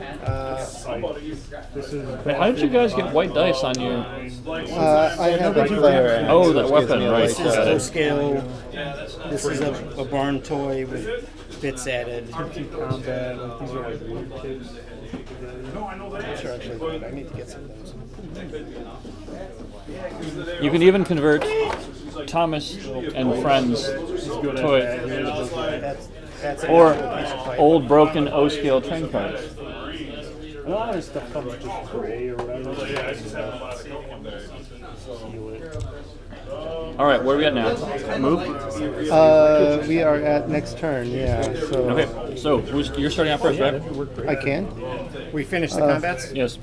This is Wait, how did you guys get white dice on you? I have a fire axe. Oh, that which gives weapon, me a right. This light is Got low it. scale. This is a barn toy with bits added. combat. These are like weird kids. Sure, actually, I need to get some of those. You can even convert Thomas and Friends toy That's an or actual piece of pipe. old broken O-scale train cards. A lot of this stuff comes just gray or whatever. All right, where are we at now? Move. We are at next turn, yeah. So Okay, so you're starting out first, right? I can? We finished the combats. Yes.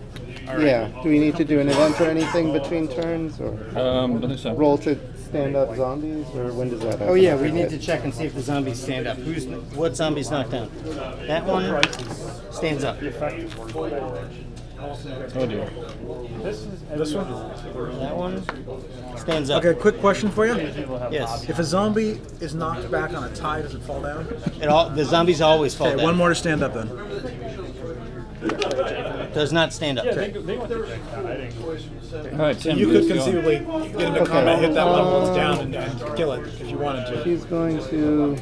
Yeah. Do we need to do an event or anything between turns, or I think so. roll to stand up zombies, or when does that happen? Oh yeah, we need to check and see if the zombies stand up. What zombies knocked down? That one stands up. Oh dear. This one? That one stands up. Okay, quick question for you. Yes. If a zombie is knocked back on a tie, does it fall down? The zombies always fall Okay, down. one more to stand up then. Does not stand up. They want to take that. I didn't. All right, Tim. You could who's going? conceivably get into combat, hit that level down, and kill it if you wanted to. She's going to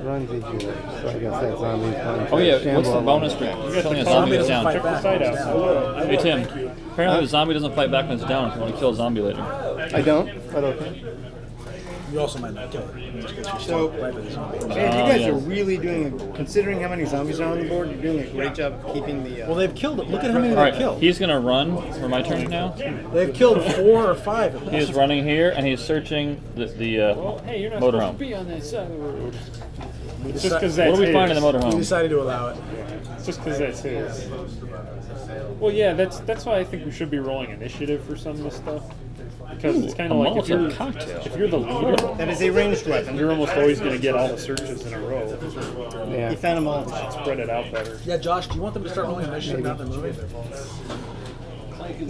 run to here, so I guess that zombie's going to Oh yeah, what's shamble the along. bonus for killing a zombie Zombie that's doesn't down? fight Check the back. side It's out. down. Hey Tim, apparently the zombie doesn't fight back when it's down if you want to kill a zombie later. I don't, but okay. You also might not kill it. In which case you're So- still right with the zombie. Man, you guys yeah. are really doing, considering how many zombies are on the board, you're doing a great job of keeping the. Well, they've killed it. Look at how many All they've right, killed. he's gonna run for my turn now. They've killed 4 or 5 at He least. is running here and he's searching the Hey, you're not supposed to motorhome. be on that side of the road. It's just because that's What do we his. find in the We motorhome? decided to allow it. It's just because that's his. Well, yeah, that's why I think we should be rolling initiative for some of this stuff. Because it's kind a of like Molotov cocktail. if you're the leader, That is a ranged weapon. you're almost always going to get all the searches in a row. Yeah. You found them all. Spread it out better. Yeah, Josh, do you want them to start rolling initiative now that they're moving?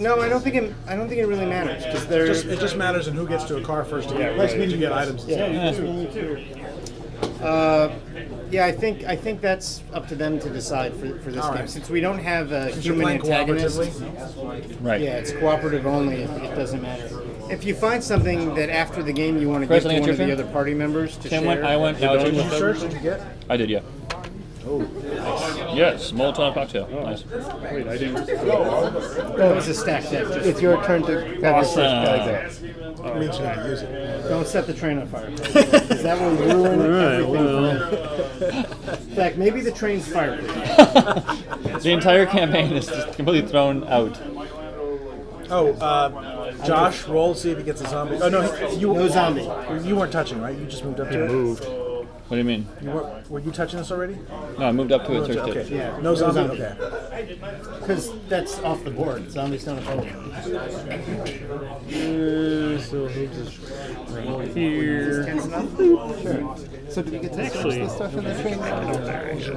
No, I don't think it really matters because they're. It just matters in who gets to a car first to get. Likes me to get items. Yeah, I think that's up to them to decide for this All game. right. Since we don't have a Since you're human playing antagonist, cooperatively. Right. yeah, it's cooperative only. It doesn't matter. If you find something that after the game you want to Chris, give I to think one it's of the your other party members to Tim share, went, I went, now it's Did you your search? turn. Did you get? I did, yeah. Yes, Molotov cocktail. Nice. Wait, I didn't. That was a stack deck. Just It's your turn to have your first Geiger. It means you have to use it. don't set the train on fire. Because that will ruin everything. In fact, maybe the train's fired. The entire campaign is just completely thrown out. Oh, Josh, roll, see if he gets a zombie. Oh, no, No zombie. You weren't touching, right? You just moved up to it? Moved. What do you mean? Were you touching this already? No, I moved up to it. Searched it. Okay. Yeah. No zombie? zombie. Okay. Because that's off the board. Zombies don't approach. So he'll just right here. Sure. So do we get to search Actually, the stuff in the train?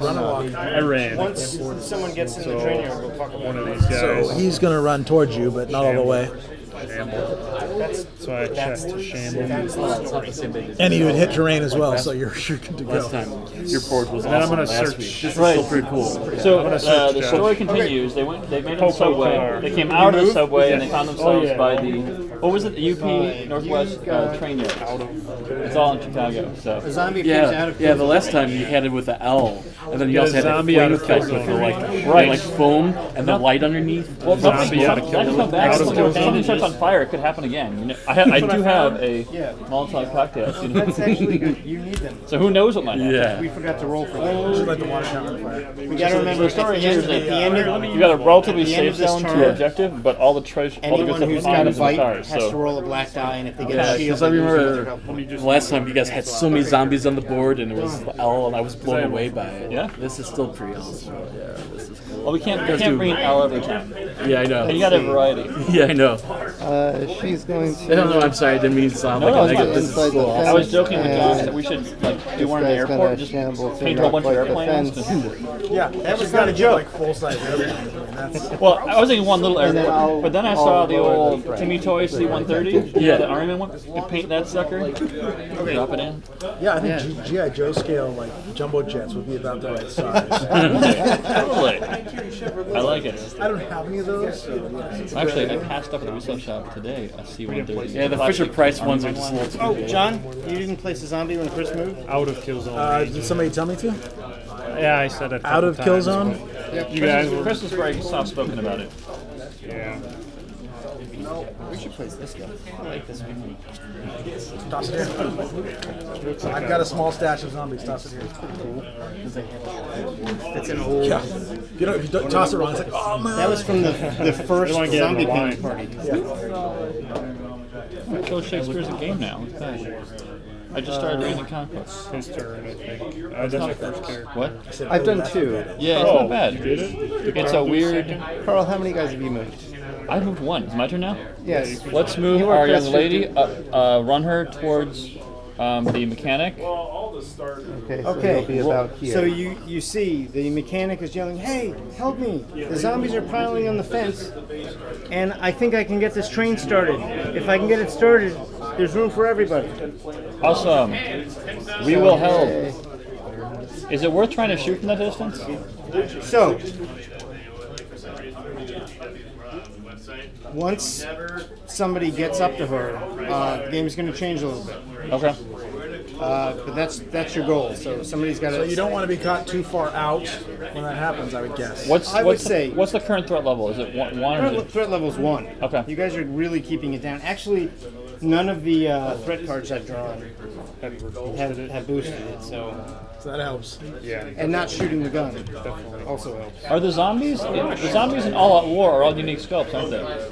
Run along. I ran. Once someone gets in the train here, we'll talk about One of these guys. So he's going to run towards you, but not all the way. Shamble. So I checked to shamble. And he would hit terrain as well, so you're good to go. Your board was And then I'm awesome gonna last search. week. This is Right. still pretty cool. So gonna search the Josh. story continues. They made it to the Popo subway. car. They came out of the subway and they found themselves yeah. by the what was it? The UP Northwest train yard. It's all in Chicago. So A zombie appears out Yeah, of yeah. The last time you had it with the L, and then you Get also a had that zombie flame out of effect Kill with the Zone. like foam and the light underneath. well, Zombie out of that can come back. Out of Kill Something Zone. sets on fire. It could happen again. You know, I do have a Molotov cocktail. You know? That's actually good. You need them. So who knows what might happen? Yeah. We forgot to roll for that. Just let the water count on fire. We got to remember The story here is at the end that of you got a relatively at the end safe of this zone to turn, your objective, but all the treasure, all the good anyone stuff who's is got a in the bite cars. has to So roll a black die, and if they get Yeah, a shield, because I they lose remember another help. the last time you guys had so many zombies on the board, and it was the L, and I was blown away by it. Yeah? This is still pretty awesome. Yeah, this is cool. well, we can't bring an L every time. Yeah, I know. And you got a variety. Yeah, I know. She's going I don't know. I'm sorry. I didn't mean to sound No, like no, a it's negative. fine. This is Inside the cool. fence. I was joking with Josh And that we should like do one in the guy's airport gonna and just shamble through paint a whole bunch of like the airplanes. fence. Yeah, that was not a joke. Like full-size airplane. That's Well, I was thinking one little And then airport, but then I saw I'll the roll old the Timmy Toy C-130. Yeah. The Army one. You paint that sucker, drop it in. yeah, I think G.I. Joe scale like jumbo jets would be about the right size. Totally. I like it. I don't have any of those. So Actually, I passed up at the resale shop today a C-130. Yeah, the Fisher Price ones are just a little too Oh, big. John, you didn't place a zombie when Chris moved? Out of kill zone. did somebody tell me to? Yeah, I said it. a Out couple of kill times, zone? but You guys were. Chris was very soft-spoken about it. Yeah. We should place this guy. I like this one. Toss it here. I've got a small stash of zombies. Toss it here. It's an old. Yeah. If you don't toss it wrong, it's like, oh man. That was from the first wanna get in zombie the painting line. party. So Shakespeare's a game now. Look at that. I just started reading the comic books. His turn, I think. That's my first character. What? I've done two. Yeah, it's not bad. You did it? It's a weird. Carl, how many guys have you moved? I moved one. It's my turn now. Yes. Let's move You were our young pressed lady. Run her towards the mechanic. Okay, so Okay, he'll be about here. so you see the mechanic is yelling, "Hey, help me! The zombies are piling on the fence, and I think I can get this train started. If I can get it started, there's room for everybody." Awesome. We will help. Is it worth trying to shoot from that distance? So, once somebody gets up to her, the game's going to change a little bit. Okay. But that's your goal. So somebody's got to. So you don't want to be caught too far out when that happens, I would guess. I would say- what's the current threat level? Is it one or is it? Threat level's 1. Okay. You guys are really keeping it down. Actually, none of the threat cards I've drawn have boosted it. So that helps. Yeah. And not shooting the gun also helps. Are the zombies in All Out War are all unique scopes, aren't they?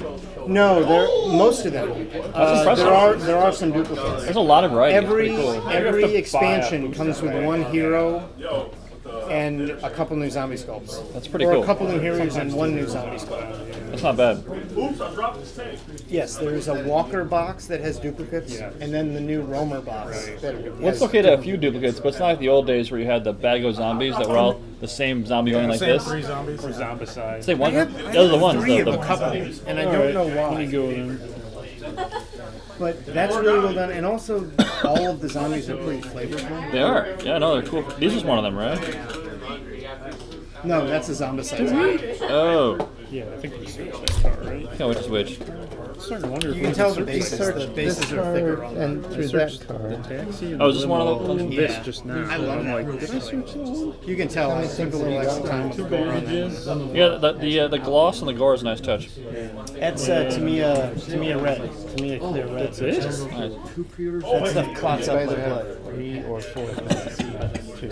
No, most of them. impressive. There are some duplicates. There's a lot of variety. It's Every pretty cool. every expansion comes with one hero and a couple new zombie sculpts. That's pretty or cool. a couple new heroes and one new zombie sculpt. That's not bad. Yes, there's a Walker box that has duplicates, and then the new Roamer box. That Let's has look at a few duplicates, but it's not like the old days where you had the Bad Go zombies that were all the same zombie going like Same this. 3 zombies. Or zombicide. Say one. I Those are the ones. three of The, a couple, and I don't Alright, know Let me why. go then. But that's really well done, and also all of the zombies are pretty flavorful. they are. Yeah, no, they're cool. This is one of them, right? No, that's a zombicide. Oh. Yeah, I think we switched that car, right? Yeah, which is which? starting to wonder if You we can tell the search bases. Search The bases this are thicker card on and that. through searched that the card. taxi and Oh, is this one of limo those- and Yeah. this just now. I love I'm that. like, did I search the whole? You can tell it took a little extra time to go on that. Yeah, the gloss on the gore is a nice touch. That's to me a red. To me a clear red. That's it? Nice. That stuff clots up like blood. 3 or 4 2.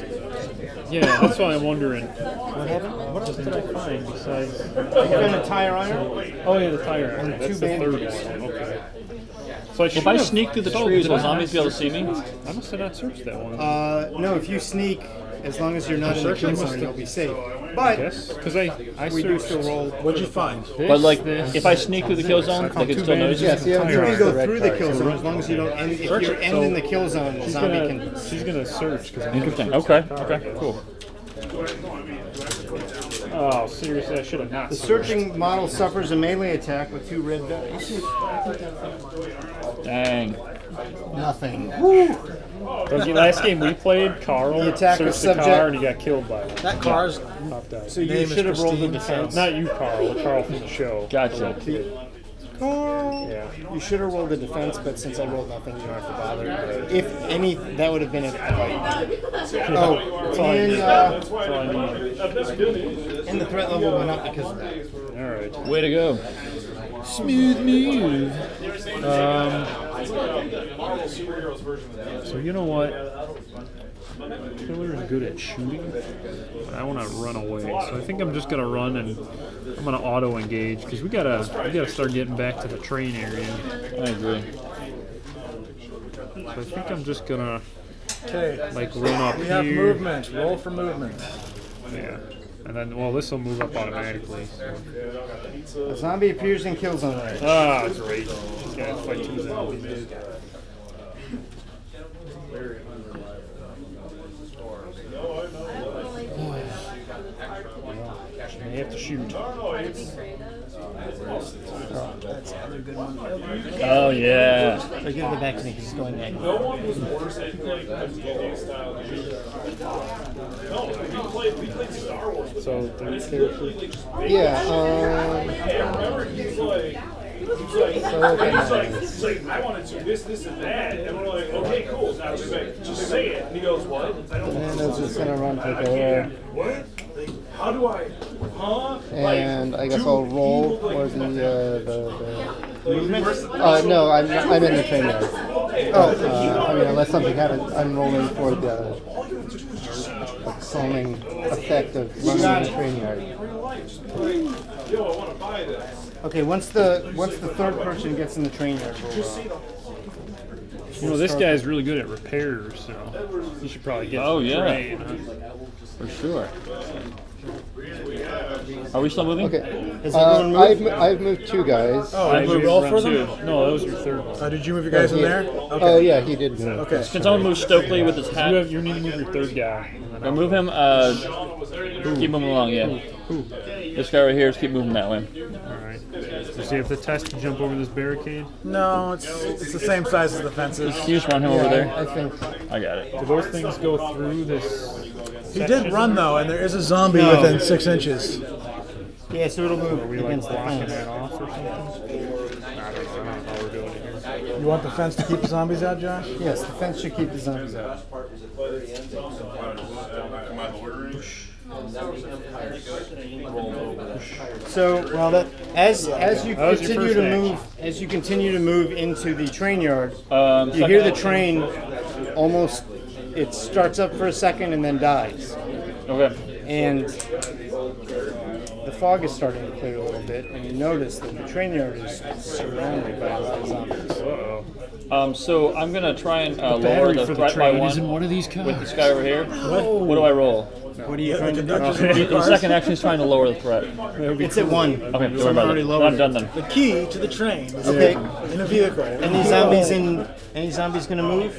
Yeah, that's why I'm wondering. What happened? What else did I find besides? You found a tire iron? Oh yeah, the tire iron. And That's two the third bandages. one. Okay. So If I sneak through the trees, will zombies be able to see me? I must have not searched that one. No, if you sneak, as long as you're not in the kill zone, you'll be safe. But Yes, because I we do searched still roll. What'd you find? this, But like, this. if I sneak through the kill zone, they can still notice Yes, me. you have You can the go red through the card. kill zone as long as you don't end. If you're in the kill zone, the zombie can. She's gonna search because I'm Interesting. Okay. Cool. Oh, seriously, I should have not. The searching model suffers a melee attack with 2 red dice. Dang. Nothing. The last game we played, Carl The attack searched is the subject- car and he got killed by it. That car's Popped out. So you Name is should have rolled the Christine. defense. Not you, Carl. Carl from the show. Gotcha. Carl. Yeah. You should have rolled the defense, but since I rolled nothing, you don't have to bother. If any, that would have been a fight. Oh, and the threat level went up because of that. All right. Way to go. Smooth move. So you know what? Killer is good at shooting, but I want to run away. So I think I'm just gonna run and I'm gonna auto engage because we gotta start getting back to the train area. I agree. So I think I'm just gonna okay. like run up We here. have movement. Roll for movement. Yeah, and then well this will move up automatically. So. A zombie appears in kill zone range. Ah, great. Just gotta fight 2 zombies. They have to shoot. Oh yeah. Or give it back to me because it's going back. So the character. Yeah, He's like, I want to do this, this, and that. And we're like, okay, cool. Now just say it. And he goes, what? I don't and I was just gonna run to there, What? Like, how do I? Huh? and I guess I'll roll for the Movement? no, I'm in the train yard. Oh, I mean, unless something happens, I'm rolling for the calming effect of running in the train yard. Yo, I want to buy this. Okay, once the third person gets in the train yard, roll. You know, this guy's really good at repairs, so you should probably get Oh, to the yeah. train. Huh? For sure. Are we still moving? Okay, Has everyone moved? I've moved 2 guys. Oh, I did you moved roll run for them? too. No, that was your third one. Did you move your guys in there? Okay. Oh yeah, he did move. Okay. Can someone move Stokely with his hat? You need to move your third guy. Or move him, keep moving along, yeah. This guy right here, just keep moving that way. Alright. Does he have to test to jump over this barricade? No, it's the same size as the fences. Can you just run him over there? I think. I got it. Do those things go through this? He did run though, and there is a zombie No. within 6 inches. Yeah, so it'll move Are we like against the blocking fence. that off or something? I don't know how we're doing it here. You want the fence to keep the zombies out, Josh? Yes, the fence should keep the zombies out. So, well, that as you That was your continue first to action. move, as you continue to move into the train yard, you Second hear the action. train almost. It starts up for a second and then dies, Okay. and the fog is starting to clear a little bit, and you notice that the train yard is surrounded by a lot of zombies. Uh-oh. So I'm gonna try and lower Battery the for the threat by train is in 1 one of these cars. with this guy over here. What do I roll? What are you trying to do? The second action is trying to lower the threat. It's at 1. Okay, don't worry Someone about already it. lowered I'm it. done then. The key to the train is Okay. in a vehicle. Any zombies in? Any zombies gonna move?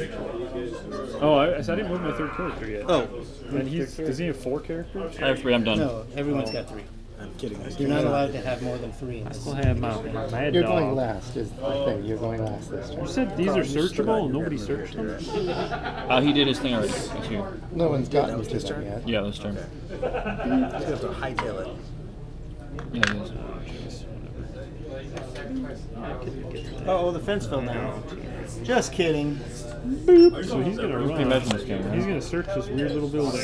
Oh, I didn't move my third character yet. Oh, And does he have 4 characters? I have 3, I'm done. no, everyone's got 3. I'm kidding. You're not allowed to have more than 3 in this. I have my mad You're dog. going last is the thing. You're going last this You turn. said these are searchable and nobody searched them? He did his thing already. Thank you. No one's gotten to them yet. Yeah, this turn. You have to hightail it. Yeah, he is. Uh-oh, the fence fell down. Just kidding. Boop. So he's gonna Can you run. imagine this game, right? He's gonna search this weird little building.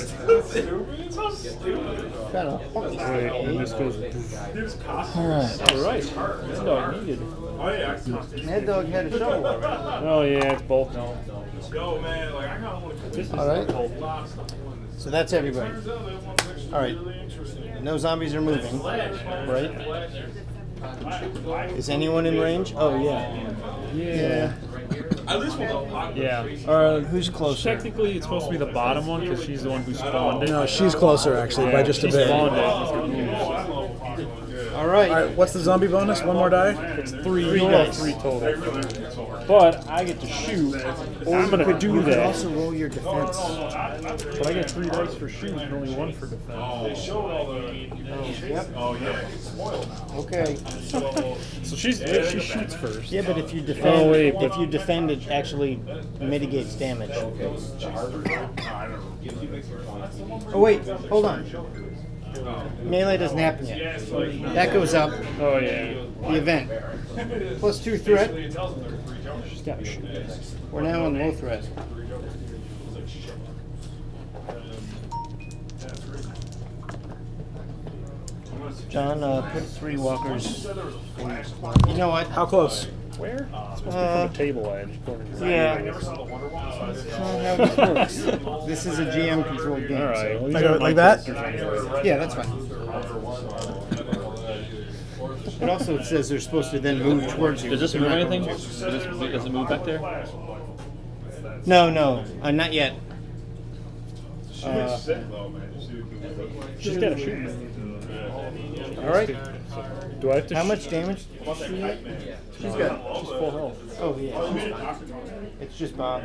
Got a Wait, and this goes. Alright. Mad Dog needed. Mad Dog had a shovel already. Oh yeah, it's bulk now. Yo, man, like, I kind of want to. This is All right. bulk. So that's everybody. All right. No zombies are moving, right? Is anyone in range? Oh yeah. Yeah. Yeah. Who's closer? Technically, it's supposed to be the bottom one because she's the one who spawned it. No, she's closer actually by just a she bit. spawned it. All right. All right, what's the zombie bonus? One more die? It's three total. But I get to shoot. I'm gonna do You could that. also roll your defense. But I get 3 dice for shooting and only 1 for defense. Yep. Okay. So she shoots first. Yeah, but if you defend, Oh, wait. if you defend, it actually mitigates damage. Oh wait, hold on. Melee doesn't happen yet. That goes up. Oh yeah. The event. +2 threat. She's got to shoot. We're now on low threat. John, put 3 walkers. You know what? How close? Where? It's supposed to be from a table edge. Yeah. That's not how this works. This is a GM controlled game. All right. Well, Like that? Yeah, that's fine. It also says they're supposed to then move towards you. Does this move anything? Does it move back there? No, not yet. She's got to shoot. All right. Do I have to? How much damage? She's full health. Oh yeah. It's just Bob.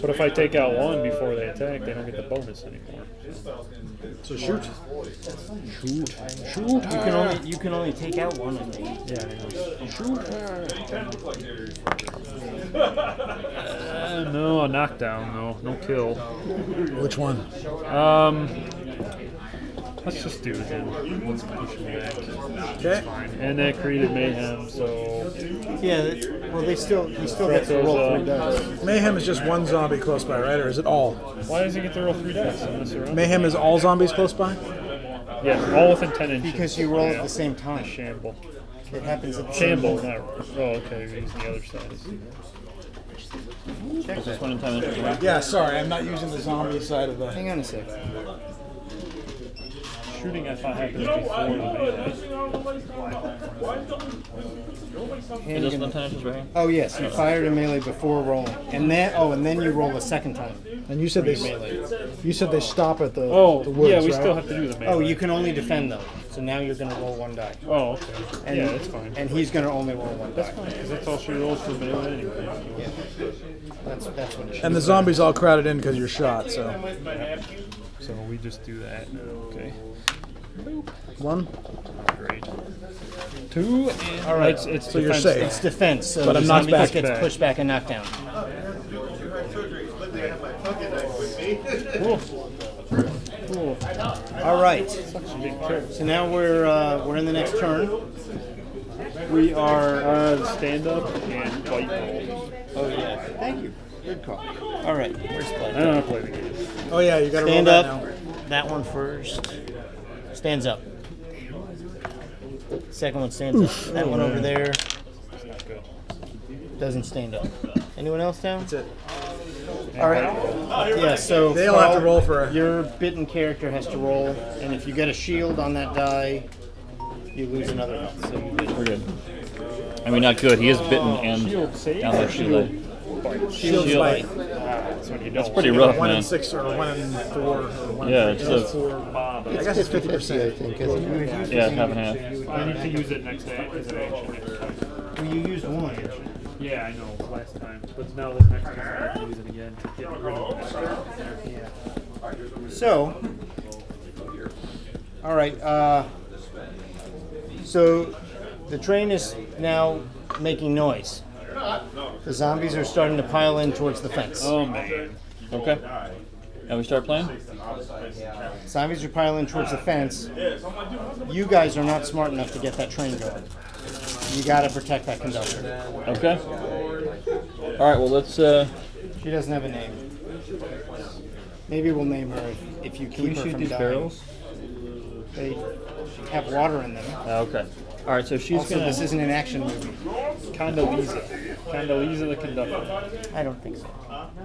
But if I take out 1 before they attack, they don't get the bonus anymore. So shoot. Shoot. You can only take out 1 of them. Yeah. No, a knockdown. No kill. Which one? Let's just do him. Let's push him back. Okay. And that created mayhem, so Yeah. Well, he still gets to roll 3 dice. Mayhem is just one zombie close by, right? Or is it all? why does he get to roll 3 dice? Mayhem is all zombies close by? Yeah, all within 10 inches. Because you roll at the same time. Shamble. It happens at the same Shamble, time. not. Oh, okay, we're using the other side. Is this one in time inches away? Yeah, sorry, I'm not using the zombie side of the. Hang on a sec. Shooting, I thought, happens before the melee. Is this one 10 inches right here? Oh yes, you fired a melee before rolling, and then you roll a second time. And you said they stop at the Oh, the woods, yeah, we right? still have to do the melee. Oh, you can only defend though. So now you're going to roll 1 die. Oh, okay. And, Yeah, that's fine. And he's going to only roll 1 die. Because that's all she rolls for melee anyway. That's what it should And the zombies all crowded in because you're shot. So So we just do that now. Okay. 1. Great. 2 and All right. it's So you're defense safe. It's defense, so But the I'm knocked zombie back. just gets pushed back and knocked down. Cool. Cool. All right. Such a big kill. So now we're in the next turn. We are stand up and fight roll. Oh yeah. Thank you. Good call. All right. Where's I play? don't know how to play the game. Oh yeah, you got to roll Stand that up. now. That one first. Stands up. Second one stands up. That one over there doesn't stand up. Anyone else down? That's it. All right. Yeah. So They all have to Carl, roll for a. Your bitten character has to roll, and if you get a shield on that die, you lose another health. So you did. We're good. I mean, not good. He is bitten and Shield save. down that shield. Shield's Shield. light. That's when you That's don't. pretty rough, 1 in man. 6 or 1 in 4 or 1 Yeah, in it's 3. a, I guess it's 50%. I think, isn't it? yeah, half and half. You need to use it next day as an action next time. Well, you used 1. Yeah, I know, last time. But now this next time I have to use it again to get rid of it. So, all right. So the train is now making noise. The zombies are starting to pile in towards the fence. Oh, man. Okay. Now we start playing? Zombies are piling towards the fence. You guys are not smart enough to get that train going. You gotta protect that conductor. Okay. All right. Well, let's. She doesn't have a name. Maybe we'll name her if you Can we keep her shoot from these dying. barrels? They have water in them. Okay. All right. So she's Also, gonna. this isn't an action movie. Condoleezza. Condoleezza the conductor. I don't think so.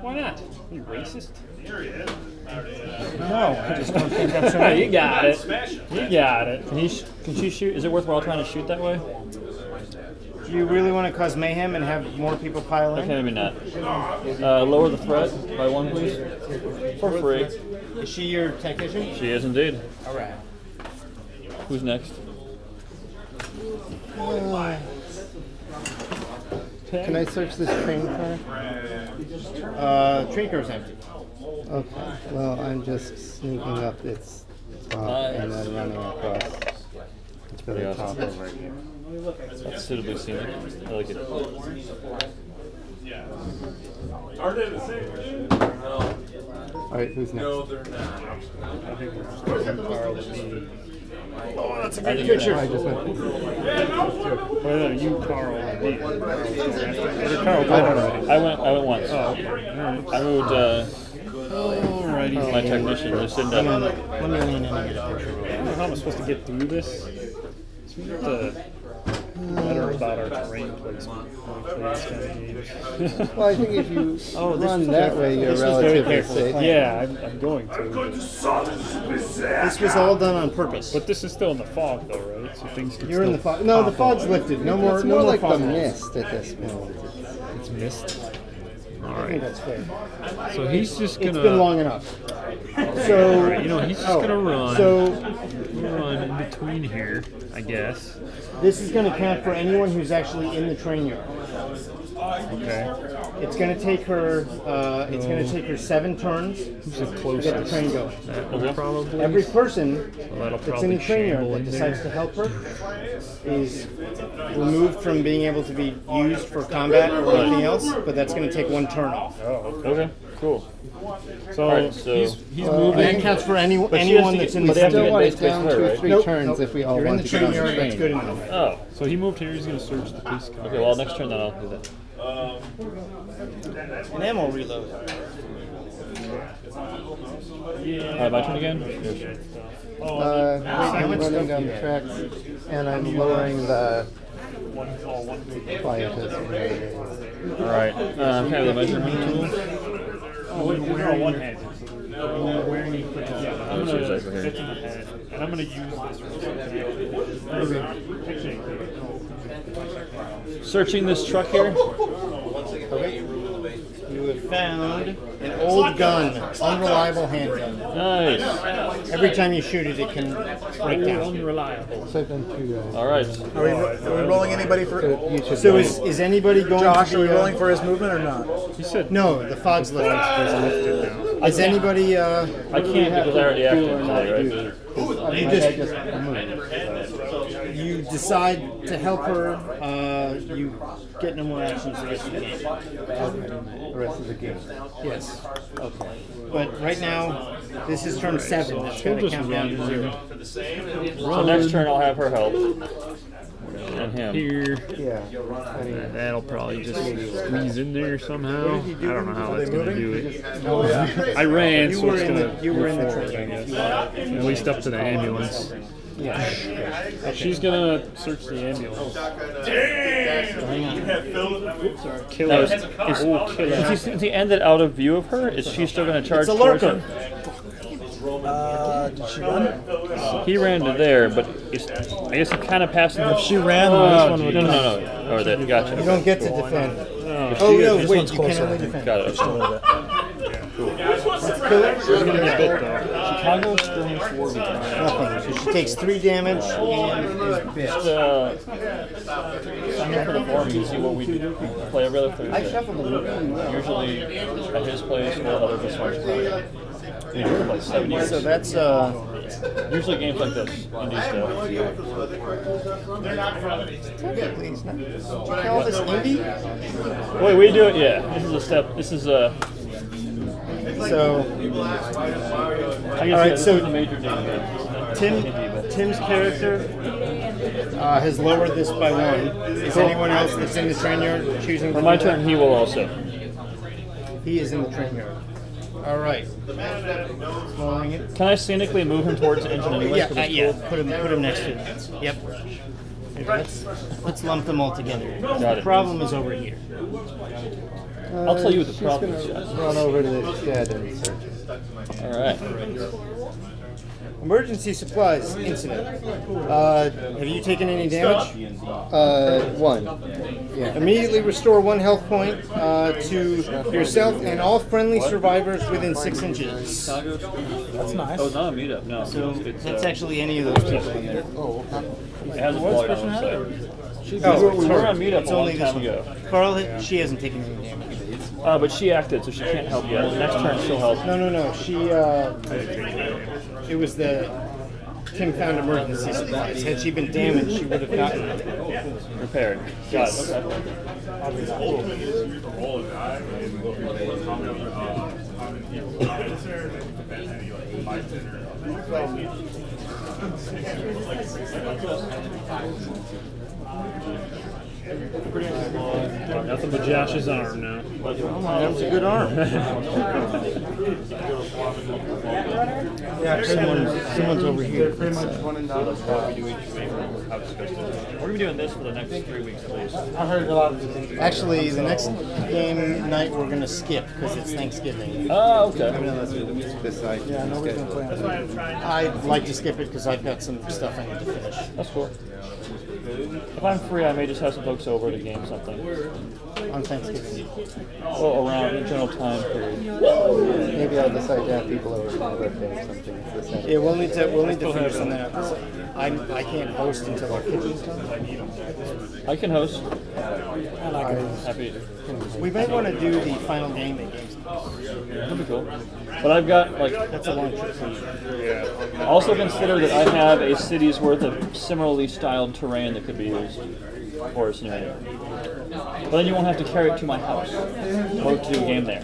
Why not? You racist? No, I just don't think that's Hey, you got it. You got it. Can she shoot? Is it worthwhile trying to shoot that way? Do you really want to cause mayhem and have more people pile in? Okay, maybe not. Lower the threat by 1, please. For free. Is she your technician? She is indeed. All right. Who's next? Can I search this train car? Train car's empty. Okay. Well, I'm just sneaking up its top and then running across. It's for the top over here. That's suitably scenic. I like it. Are they the same? All right, who's next? I think we're just going to Carl with me. Oh, that's a good picture. I just went. Well, you, Carl, and me. Carl, I don't know. I went once. Oh, okay. All right. I moved Alrighty. my technician, Lucinda. Let me lean in and get a picture. I don't know how I'm supposed to get through this. So we have to better about our terrain placement. Well, I think if you run that way, you're this was very relatively carefully safe. planned. Yeah, I'm going to. This was all done on purpose. But this is still in the fog, though, right? So things can You're in the still fog. No, the pop fog's up. lifted. No more. It's No more more like the fog. mist at this point. It's mist. All I think right. that's fair. So he's just It's gonna. been long enough. So Alright, you know, he's just gonna run. So Run in between here, I guess. this is going to count for anyone who's actually in the train yard. Okay. It's going to take her. It's going to take her 7 turns Who's the to get the closest? train going. That will probably. Every person that'll that's in probably the train yard shamble that in decides there. to help her is removed from being able to be used for combat or anything else. But that's going to take 1 turn off. Oh, okay. Okay, cool. So, Alright, so- he's And moving. that counts for anyone But she has to that's get- in but the they have to train get yard. base Still only down 2 or 3 Nope. turns if we all You're in want the to get train on the yard. That's good train. enough. Oh, So he moved here. He's gonna search the police car. okay. Well, next turn then I'll do that. And ammo reload. Alright, my turn again? I'm running down the tracks and I'm lowering the quietus. Alright. Can I have the measurement tool? Oh, we're on one hand. Wearing Oh, it's exactly here. it's in the head, and I'm gonna use this for Searching this truck here. You have found an old gun, unreliable handgun. Nice. Every time you shoot it, it can break down. unreliable. So I've done 2 guys. Alright. Are we rolling anybody for? You should So go. is anybody going Josh, to are we be, rolling for his movement or not? He said No, the fog's lifted. Is anybody? I can't because I already acted, right? You just you decide to help her. You get no more actions the rest of the game. The rest of the game. Yes. Okay. But right now, this is turn 7. That's got to count down to 0. So next turn I'll have her help. And him. here. Yeah. I mean, That'll probably just squeeze in there somehow. I don't know how that's gonna do it. I ran, You so were it's in gonna the you were in the move forward, I train. guess. At least up to the ambulance. Yeah. She's gonna search the ambulance. Kill Now, her. is- Oh, kill her. Since he ended out of view of her, is she still going to charge It's a towards lurker. him? Did she run? He ran to there, but I guess he kind of passed him. If she ran, Oh, this one would. no. Or that, gotcha. You don't get to defend. If Oh she- no! this Wait, one's you can closer. only defend. Got it. She's gonna get bit though. Chicago Skirmish Wargames. Nothing. So she takes 3 damage and is bit. I'm here for the forum to see what we do. Play every other I Thursday. shuffled them really well. Usually at his place or other Bismarck's place. Like 7 years. So that's Usually games like this, indie stuff. please. Did you call this indie? Wait, we do it? Yeah. This is a step. This is a. So I guess All right, this so is a major game. Tim's character has lowered this by 1. Is anyone else that's in the train yard choosing to For my do that? turn, he will also. He is in the train yard. All right. Lowering it. Can I scenically move him towards the engine anyway? Yeah, 'Cause it's yeah. cool? Put him next to it. Yep. Let's lump them all together. Got The it. problem is over here. I'll tell you what the She's problem gonna is, Jeff. run over to the shed and search it. All right. Emergency supplies incident. Have you taken any damage? 1. Yeah. Immediately restore 1 health point to yourself and all friendly survivors within 6 inches. That's nice. Oh, not a meetup. No. So it's that's actually any of those people in there. It has a volume on the side. Oh, We were on meetup it's a long only this time one. ago. Carl, she hasn't taken any damage. But she acted, so she can't help yet. Next turn, she'll help. No. She, it was the Tim found emergency supplies. Had she been damaged, she would have gotten it. Repaired. Got it. Okay. Nothing but Josh's arm now. That was a good arm. Someone's over here. We're going to be doing this for the next 3 weeks at least. Actually, the next game night we're going to skip because it's Thanksgiving. Oh, okay. This side. Yeah, nobody's going to play on it. I'd like to skip it because I've got some stuff I need to finish. That's cool. If I'm free, I may just have some folks over to game something. On Thanksgiving. Well, around the general time period. Maybe I'll decide to have people over for my birthday or something. It's the same. Yeah, we'll need to figure something out. 'Cause I can't host until our kitchen's done. I can host. I'm Happy. We might want to do the final game at Games. That'd be cool. But I've got, like, That's a long trip for you. also consider that I have a city's worth of similarly styled terrain that could be used for a scenario. But then you won't have to carry it to my house or to do a game there.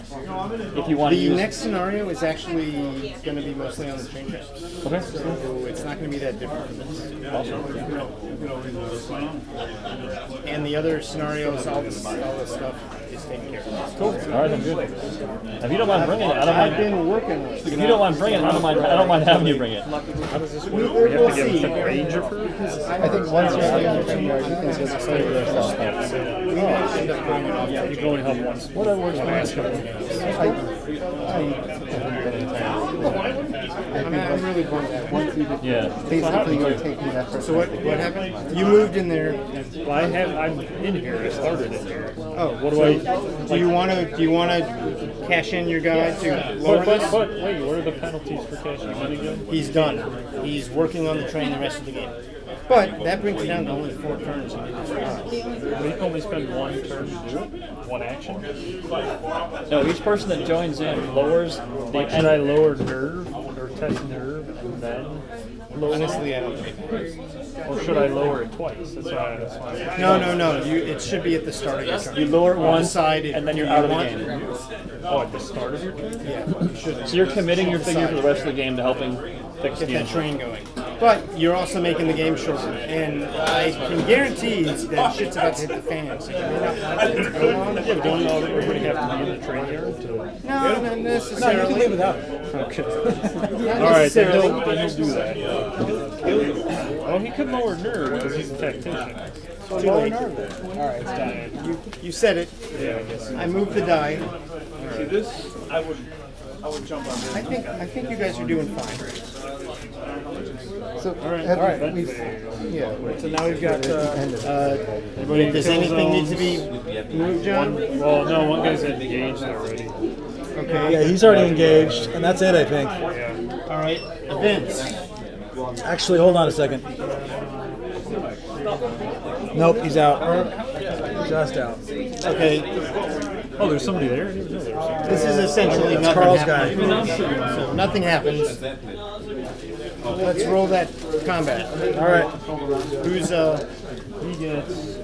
If you want to The use next scenario is actually going to be mostly on the train tracks. Okay. So it's not going to be that different from this. Awesome. And the other scenarios, all this stuff is taken care of. Cool. All right, I'm good. If you don't mind bringing it, I don't I've mind. been working with If you don't mind bringing it, I don't mind having you bring it. We have to give us a range of her. I think once you're in the train yard, you can just save yourself. We might end up bringing up. You can only help once. Whatever works best. I'm really bummed that Once you just Yeah. basically you're taking that person. So what happened? You moved in there. Well, I'm in here. I started in here. Oh, What do so I? do you want to cash in your guy to lower this? But wait, what are the penalties for cashing in again? He's done. He's working on the train the rest of the game. But that brings it down to only 4 turns. We only spend 1 turn to do it. 1 action. No, each person that joins in lowers the Like, should I lower nerve or test nerve and then lower? Honestly, I don't think it matters. Or should I lower it twice? That's why. No. It should be at the start of your turn. You lower it once, Decide if and then you're you out of the want- game. Oh, at the start of your turn? Yeah, you should. So you're committing your figure for the rest of the game to helping fix Get the that engine. train going. But you're also making the game shorter. And I can guarantee that shit's about to hit the fan. So you may not want it to go on. Yeah, but don't everybody have to be in the train yard to? No, not necessarily. No, you can live without it. Okay. Not All right, then necessarily. he'll do that. Oh, he could lower nerve because he's a tactician. Too late. Alright, it's done. You said it. Yeah, I guess. I moved the die. See this? I would jump on this. I think you guys are doing fine. So, Alright. yeah. So now we've got Does anything need to be moved, John? Well, no, one guy's engaged already. Okay. yeah, he's already engaged, and that's it, I think. All right. Events. Actually, hold on a second. Nope, he's out. Just out. Okay. Oh, there's somebody there? I didn't know there was somebody. This is essentially That's nothing Carl's happens. So nothing happens. Let's roll that combat. All right. Who's He gets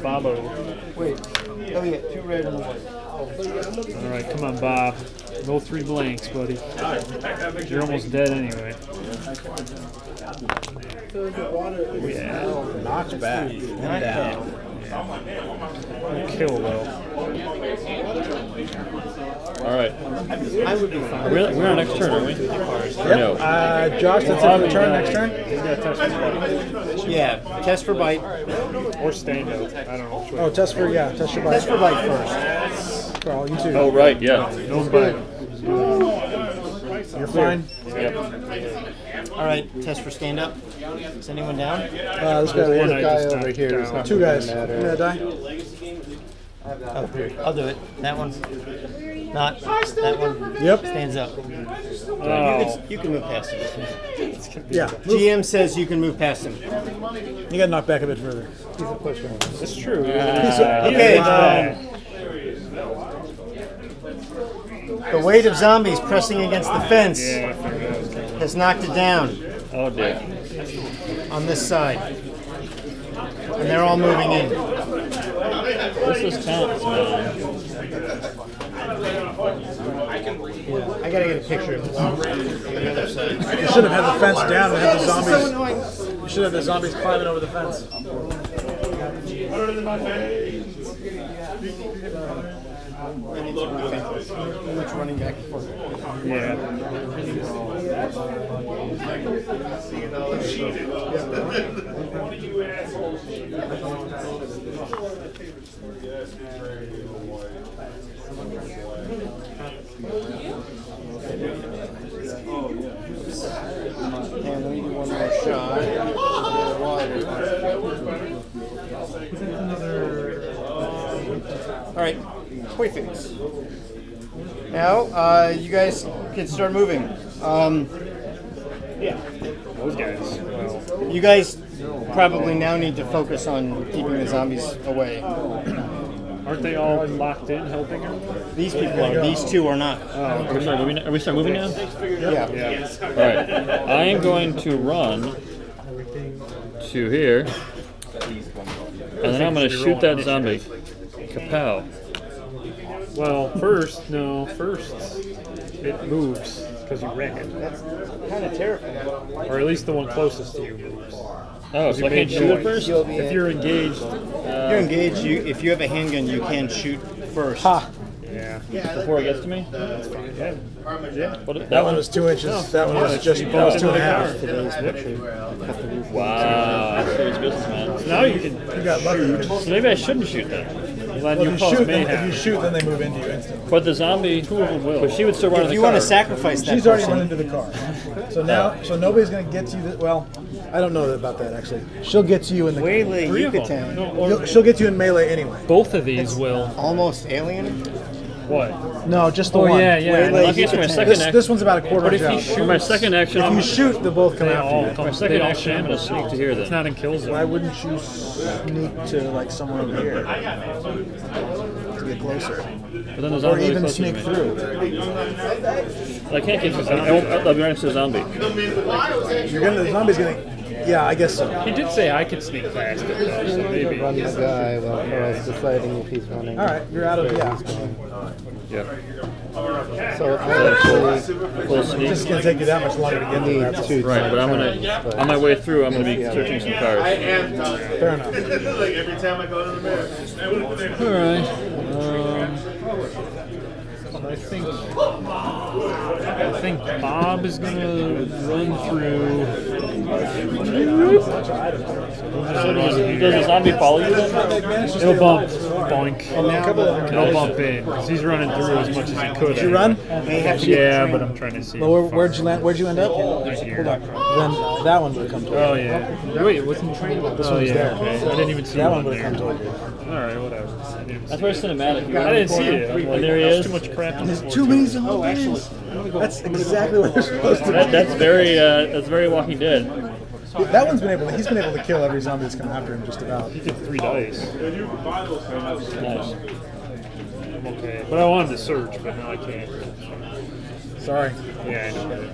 Bobo. Wait. Oh yeah, 2 red and 1 white. Alright, come on, Bob. No 3 blanks, buddy. You're almost dead anyway. Oh, yeah. Knocked back. And down. No kill, though. Alright. We're on next turn, aren't we? Yep. No. Josh, that's it for the turn. Next turn. He's got to test for bite. Yeah, test for bite. Or stand out. I don't know. Oh, test for bite. Test for bite first. Carl, you too. Oh, right, yeah. No bite. You're fine. Yep. All right, test for stand up. Is anyone down? This guy One over I here. just over knocked here is down. not 2 guys. You matter. gonna die? Oh, I'll do it. That one. Not that one. Yep. Stands up. Oh. You can move past him. Yeah. GM says you can move past him. You gotta knock back a bit further. It's true. Okay. The weight of zombies pressing against the fence Yeah, I figured that was coming. has knocked it down Oh, dear. on this side. And they're all moving in. This is tense, man. I gotta get a picture of this. You should have had the fence down and had the zombies. You should have the zombies climbing over the fence. Too much running back and forth. Yeah. And let me do one more shot. All right, perfect. Now, you guys can start moving. Those guys. Well, You guys probably now need to focus on keeping the zombies away. aren't they all locked in helping her? These people are. These two are not. Are we starting moving now? Yeah. Yeah. Alright. I am going to run to here. And then I'm going to shoot that zombie. Kapow. Well, first it moves because you ran it. That's kind of terrifying. Or at least the one closest to you moves. Oh, so I can't shoot it first? If you're engaged, You're engaged. If you have a handgun, you can shoot first. Ha! yeah. Before it gets to me? Yeah. What, That one was 2 inches. That one was just almost 2.5. Wow, that's serious business, man. Now you can. You got lucky. So maybe I shouldn't shoot then. Then Well, you if cause you shoot, mayhem. then they move into you instantly. But the zombie, two of them will. But she would still run in If the you car. want to sacrifice that She's already person, run into the car. So now, so nobody's gonna get to you. Well, I don't know about that actually. She'll get to you in the. Waylay Three of them. Yucatan. No, or She'll get to you in melee anyway. both of these will. Almost alien. What? No, just the Oh one. yeah, yeah. Waylay I guess my Yucatan. second action. This one's about a quarter But inch if he out. shoots, For my second action, If you shoot, they'll both come they after all you. come. my They second all action, I'm going to sneak to here It's then. not in kill zone. Why wouldn't you sneak to like somewhere over here to get closer, But then the or zombie will be even closer to sneak me. through? I can't get to the zombie. I'll be right next to the zombie. The zombie's gonna. Yeah, I guess so. He did say I could sneak past it, though, so maybe. Run the guy while Carl's deciding if he's running. All right, you're out of yeah. Yeah. So actually, Full It's sneak. just gonna take you that much longer to get need there. two. Right, but I'm going to, on my way through, I'm going to be searching some cars. Fair enough. Every time I go to the mirror. Alright. I think Bob is gonna run through. Does the zombie follow you then? It'll bump, boink. It'll bump in because he's running through as much as he could. Did you run? Yeah, but I'm trying to see. Well, where'd you land? Where'd you end up? Right here. Then that one would come toward Oh you. yeah. Wait, it wasn't trained. This Oh one's yeah. there. Okay. I didn't even see That one one would there. come toward you. All right, whatever. I didn't That's see very cinematic. it. I didn't see it. And there he There's is. too much crap in this. Too many zombies. That's exactly what they're supposed to do. That's very Walking Dead. That one's been able. He's been able to kill every zombie that's come after him, just about. He did 3 dice. Nice. I'm okay. But I wanted to search, but now I can't. Sorry. Yeah, I know.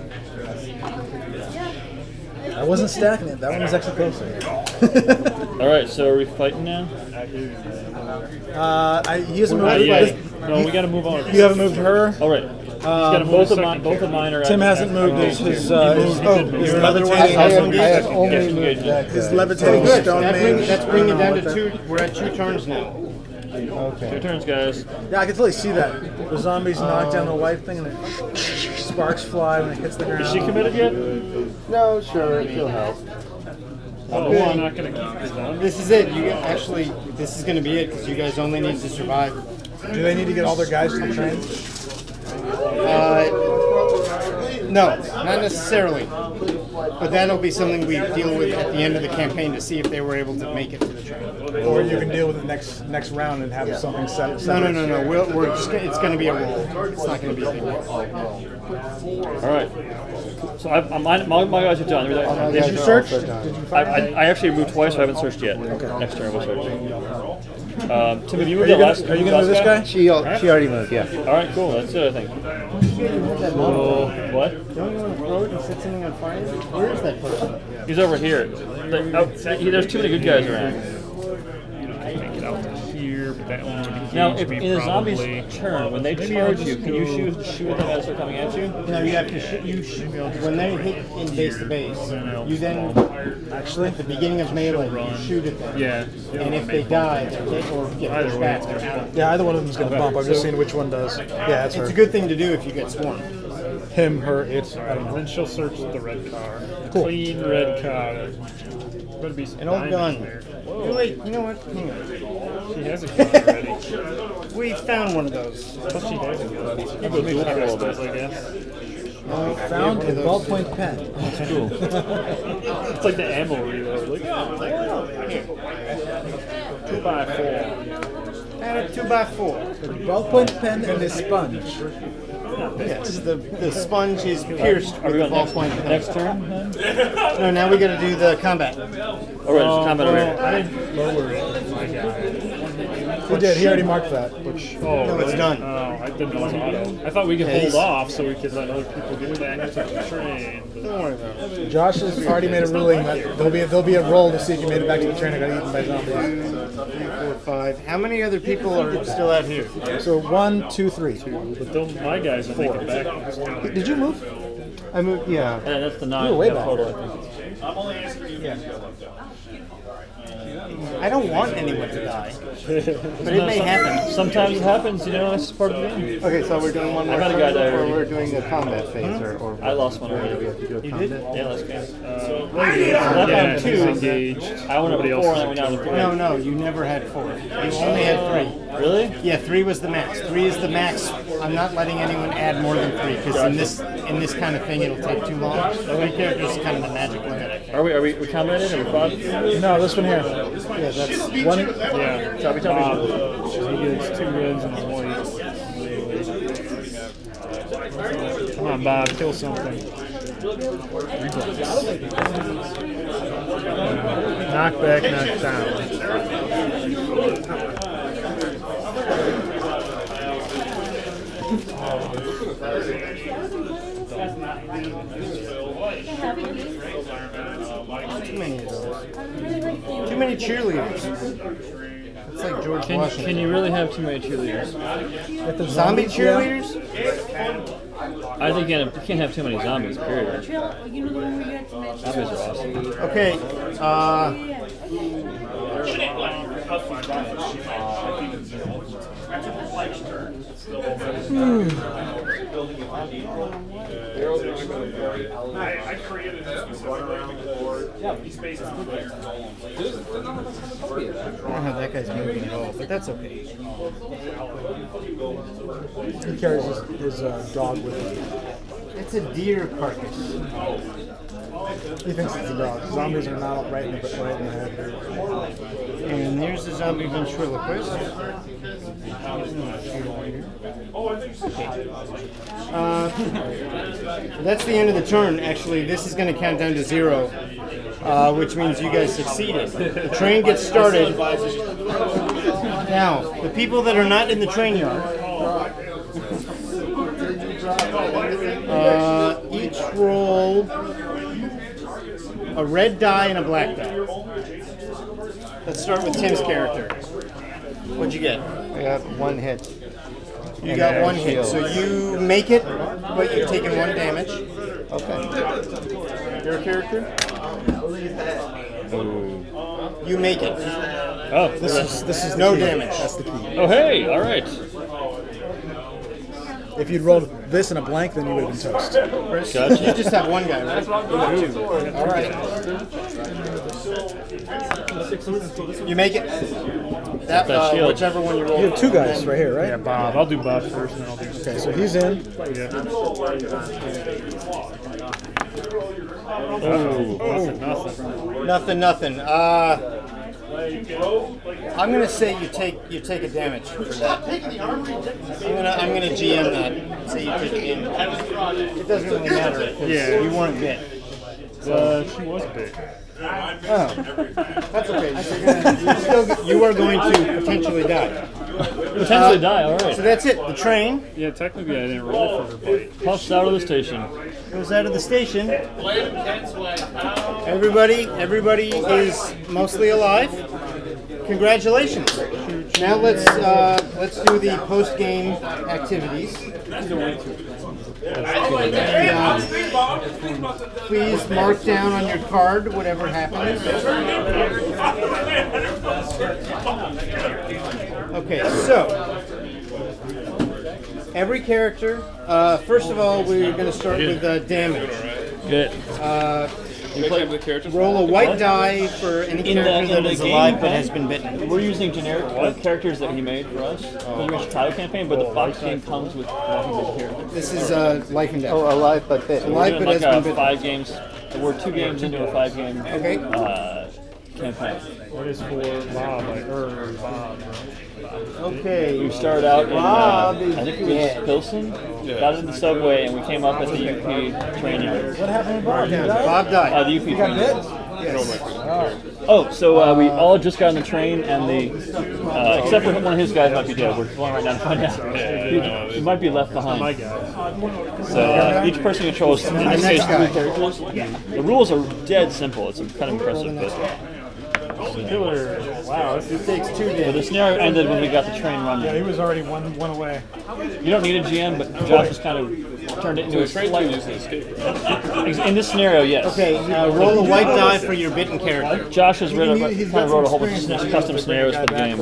I wasn't stacking it. That one was actually closer. All right, so are we fighting now? He hasn't moved. No, we got to move on. You haven't moved her. All right. Both of mine are. Tim hasn't moved his levitating Good. stone mage. That's bringing it down to 2. We're at 2 turns now. Okay. 2 turns, guys. Yeah, I can totally see that. The zombies knock down the white thing and then sparks fly when it hits the ground. Is she committed yet? No, sure, she'll help. Oh, I'm not going to keep this down. This is it. This is going to be it because you guys only need to survive. Do they need to get all their guys to the train? No, not necessarily. But that'll be something we deal with at the end of the campaign to see if they were able to make it to the train. Or you can deal with it next round and have something set. No. It's going to be a roll. It's not going to be a roll. All right. So my guys are done. Did you search? I actually moved twice, so I haven't searched yet. Okay. Next turn we'll search. Tim, have you moved Are you going to move this guy? She already moved, yeah. All right, cool. That's it, I think. What? Don't you want to throw it and set something on fire? Where is that person? He's over here. There's too many good guys around. Make it out to here, but that one would engage Now, if me in a probably. zombie's turn, when they charge you, can you shoot them as they're coming at you? No, you have to shoot. When they hit in base to base, you then actually at the beginning of melee you shoot at them. Yeah. And if they die or get pushed back, they're out. Yeah, either one of them is going to bump. I'm just seeing which one does. Yeah, that's her. It's a good thing to do if you get swarmed. Him, her, it's. I don't know. Then she'll search the red car. Cool. Clean red car. Better be some An old gun. diamonds there. Wait, you know what? Hang on. She has a gun already. We found one of those. Plus she has a gun. You go do the crystals, I guess. Found a ballpoint pen. That's cool. It's like the ammo reload. Like, 2x4. And a 2x4. Ballpoint pen and a sponge. Yes, the sponge is pierced Are with we the on ballpoint pen. next turn? Then? No, now we got to do the combat. All right, it's combat over here. I didn't lower it. My guy. He did. He already marked that. Oh, No, it's really? done. Oh, I didn't know it was auto. I thought we could hold off so we could let other people get back to the train. But Don't worry about it. Josh has already made a ruling that there'll be a roll to see if you made it back to the train and got eaten by zombies. 3, 4, 5. How many other people are still out here? So 1, 2, 3. But my guys will make it back next time. Did you move? I moved, yeah. And that's the 9 way back. total, I think. I don't want anyone to die, but it may happen. Sometimes it happens, you know, that's part of the game. Okay, so we're doing one more I got a guy turn, there or already. we're doing the combat phase, or I lost one already. we have to do a You combat? did? Yeah, last game. Yeah, found he's two. engaged. I went up Nobody 4 else and then we now to 3. No, you never had 4. You only had 3. Really? Yeah, 3 was the max. 3 is the max. I'm not letting anyone add more than 3 because in this kind of thing it'll take too long. 3 characters is kind of the magic limit, I think. Are we combated? Are we fought? No, this one here. Yeah, that's One. Yeah. Tell me. He gets 2 reds and a white. Come on, Bob, kill something. Knock back, knock down. too many of those. Too many cheerleaders. It's like George Washington. Can you really have too many cheerleaders? Zombie cheerleaders? I think you can't have too many zombies, period. Zombies are awesome. Okay, I created this one around the board. Yeah, he's based on I don't know how that guy's moving at all, but that's okay. He carries his dog with him. It's a deer carcass. He thinks it's a dog. Zombies are not right in the head here. And there's the zombie ventriloquist. That's the end of the turn. Actually, this is going to count down to 0, which means you guys succeeded. The train gets started. Now, the people that are not in the train yard, each roll a red die and a black die. Let's start with Tim's character. What'd you get? I got 1 hit. You got 1 hit, so you make it, but you've taken 1 damage. Okay. Your character? You make it. Oh, This is No the key. damage. That's the key. oh, hey, all right. If you'd rolled this in a blank, then you would have been toast. Gotcha. You just have 1 guy, right? All right. You make it. That, That shield. whichever one you roll. You have 2 guys right here, right? Yeah, Bob. I'll do Bob first, and then I'll do. Okay, so he's in. Nothing. I'm gonna say you take a damage for that. I'm gonna GM that. Say you take a damage. It doesn't really matter. Yeah. You weren't bit. She was big. Oh, that's okay. You are going to potentially die. Potentially die, all So right. that's it. The train Yeah, technically I didn't roll for her bite. Puffs out of the station. goes out of the station. Everybody is mostly alive. Congratulations. Now let's do the post game activities. Please mark down on your card whatever happens. Okay, so every character. First of all, we're going to start with damage. Good. Roll a white die for any character that is alive but has been bitten. We're using generic characters that he made for us for the Chicago campaign, but the box game comes with nothing characters. This is life and death. Oh, alive but bitten. Alive We're but doing has like been a bitten. 5 games. We're 2 games into a 5-game campaign. What is for Bob? Bob. Okay. We started out in, Bob is I think it was dead. Pilsen. Got in the subway and we came up at the UP train yard. What happened to Bob? Bob died. The UP train yard. Oh, so we all just got on the train, and except for one of his guys might be dead. We're going right now to find out. He might be left behind. My guy. So each person controls, in this case, 3 characters. The rules are dead simple. It's kind of impressive. But Killer. Wow. It takes 2 the damage. scenario ended when we got the train running. Yeah, he was already one away. You don't need a GM, but Josh has kind of turned it into a slight. In this scenario, yes. Okay, roll a white die for your bitten character. Josh has kind of wrote a whole bunch of custom scenarios for the game.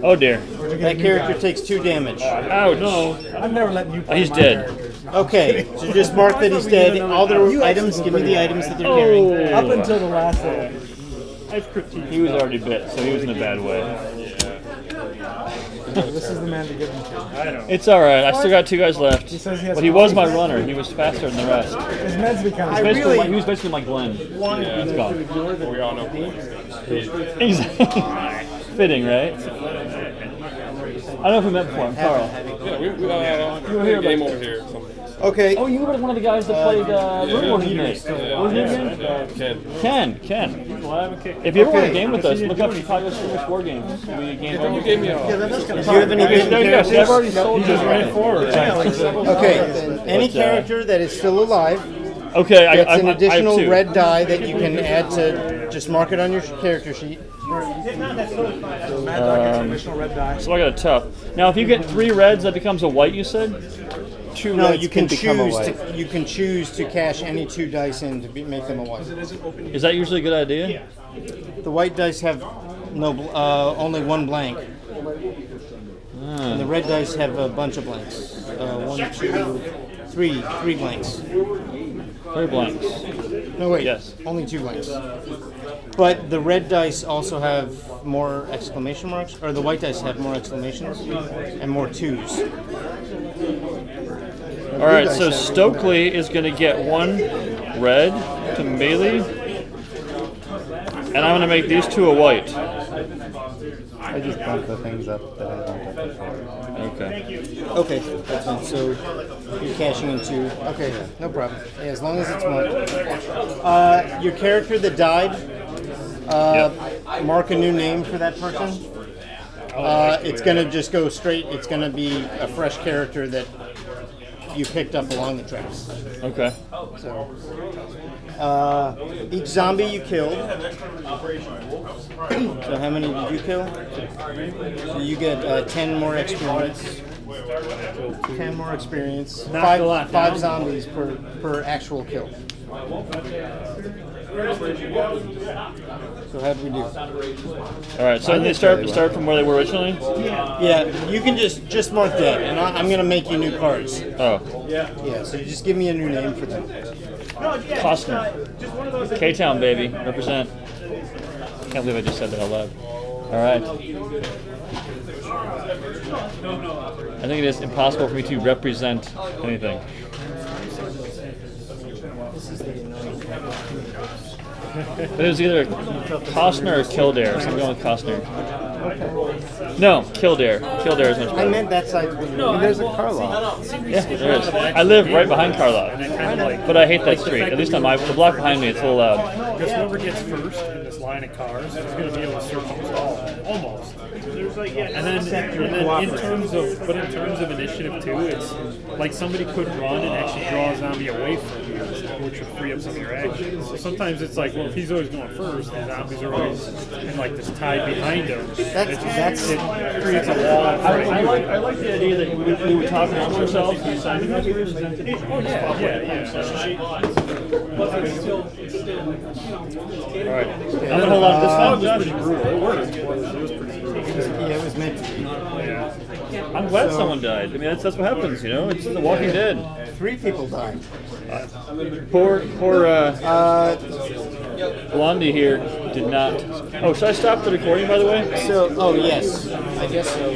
Oh dear. That character takes 2 damage. Ouch. No. I've never let you play He's my dead. characters. Okay, so just mark that he's dead. All the items, give me the items that they're carrying. Up until the last day. He was already bit, so he was in a bad way. This is the man to give him to. It's alright, I still got 2 guys left. says he has But he was my runner, he was faster than the rest. His meds become. He was basically my Glenn. He's gone. We all know. He's fitting, right? I don't know if we met before, I'm Carl. Yeah, we were here, game but- over here. Okay. Oh, you were one of the guys that played Room War he made. What was his name again? Ken. If you ever want a game with us, look up Chicago Skirmish Wargames. We game over. You gave me a. Do you have any bitten There you go. See, I've characters? already sold you. Okay, any character that is still alive Okay, gets I an have additional 2. red die that you can add to, just mark it on your character sheet. Additional red die. So I got a tough. Now, if you get 3 reds, that becomes a white, you said? 2 No, reds you can become a choose white. to choose to cash any 2 dice in to make them a white. Is that usually a good idea? The white dice have only 1 blank, and the red dice have a bunch of blanks. 1, 2, 3 blanks. 3 blanks. No wait, Yes. only 2 blanks. But the red dice also have more exclamation marks, or the white dice have more exclamations and more 2s. All right, so Stokely is going to get 1 red to melee, and I'm going to make these 2 a white. I just bumped the things up that I bumped up before. Okay. Okay, that's fine. So you're cashing in 2. Okay, no problem. Yeah, as long as it's marked. Your character that died, mark a new name for that person. It's going to just go straight. It's going to be a fresh character that you picked up along the tracks. Okay. So Each zombie you killed. So how many did you kill? So you get 10 more experience. 10 more experience. Five zombies per actual kill. So how did we do? All right, so they start from where they were originally. Yeah, you can just mark dead, and I'm gonna make you new cards. Oh. Yeah, so you just give me a new name for them. Costner. K-Town, baby. Represent. Can't believe I just said that out loud. All right. I think it is impossible for me to represent anything. But it was either Costner or Kildare, so I'm going with Costner. No, Kildare. Kildare is much better. I meant that side. There's a Karloff. Yeah, there is. I live right behind Karloff, but I hate that street. At least on the block behind me, it's a little loud. Because whoever gets first in this line of cars is going to be able to search them all, almost. And then in terms of initiative too, it's like somebody could run and actually draw a zombie away from you, which would free up some of your action. So sometimes it's like, well, if he's always going first, the zombies are always in like this tide behind him. It creates a wall in front of you. I like the idea that we would talk amongst ourselves and decide who knows yours. Oh yeah. All right. I'm gonna hold on to this phone. It was brutal. It worked. It was pretty brutal. Yeah, it was meant to be. I'm glad someone died. I mean, that's what happens, you know. It's The Walking Dead. 3 people died. Poor Blondie here did not. Oh, should I stop the recording, by the way? So, yes, I guess so.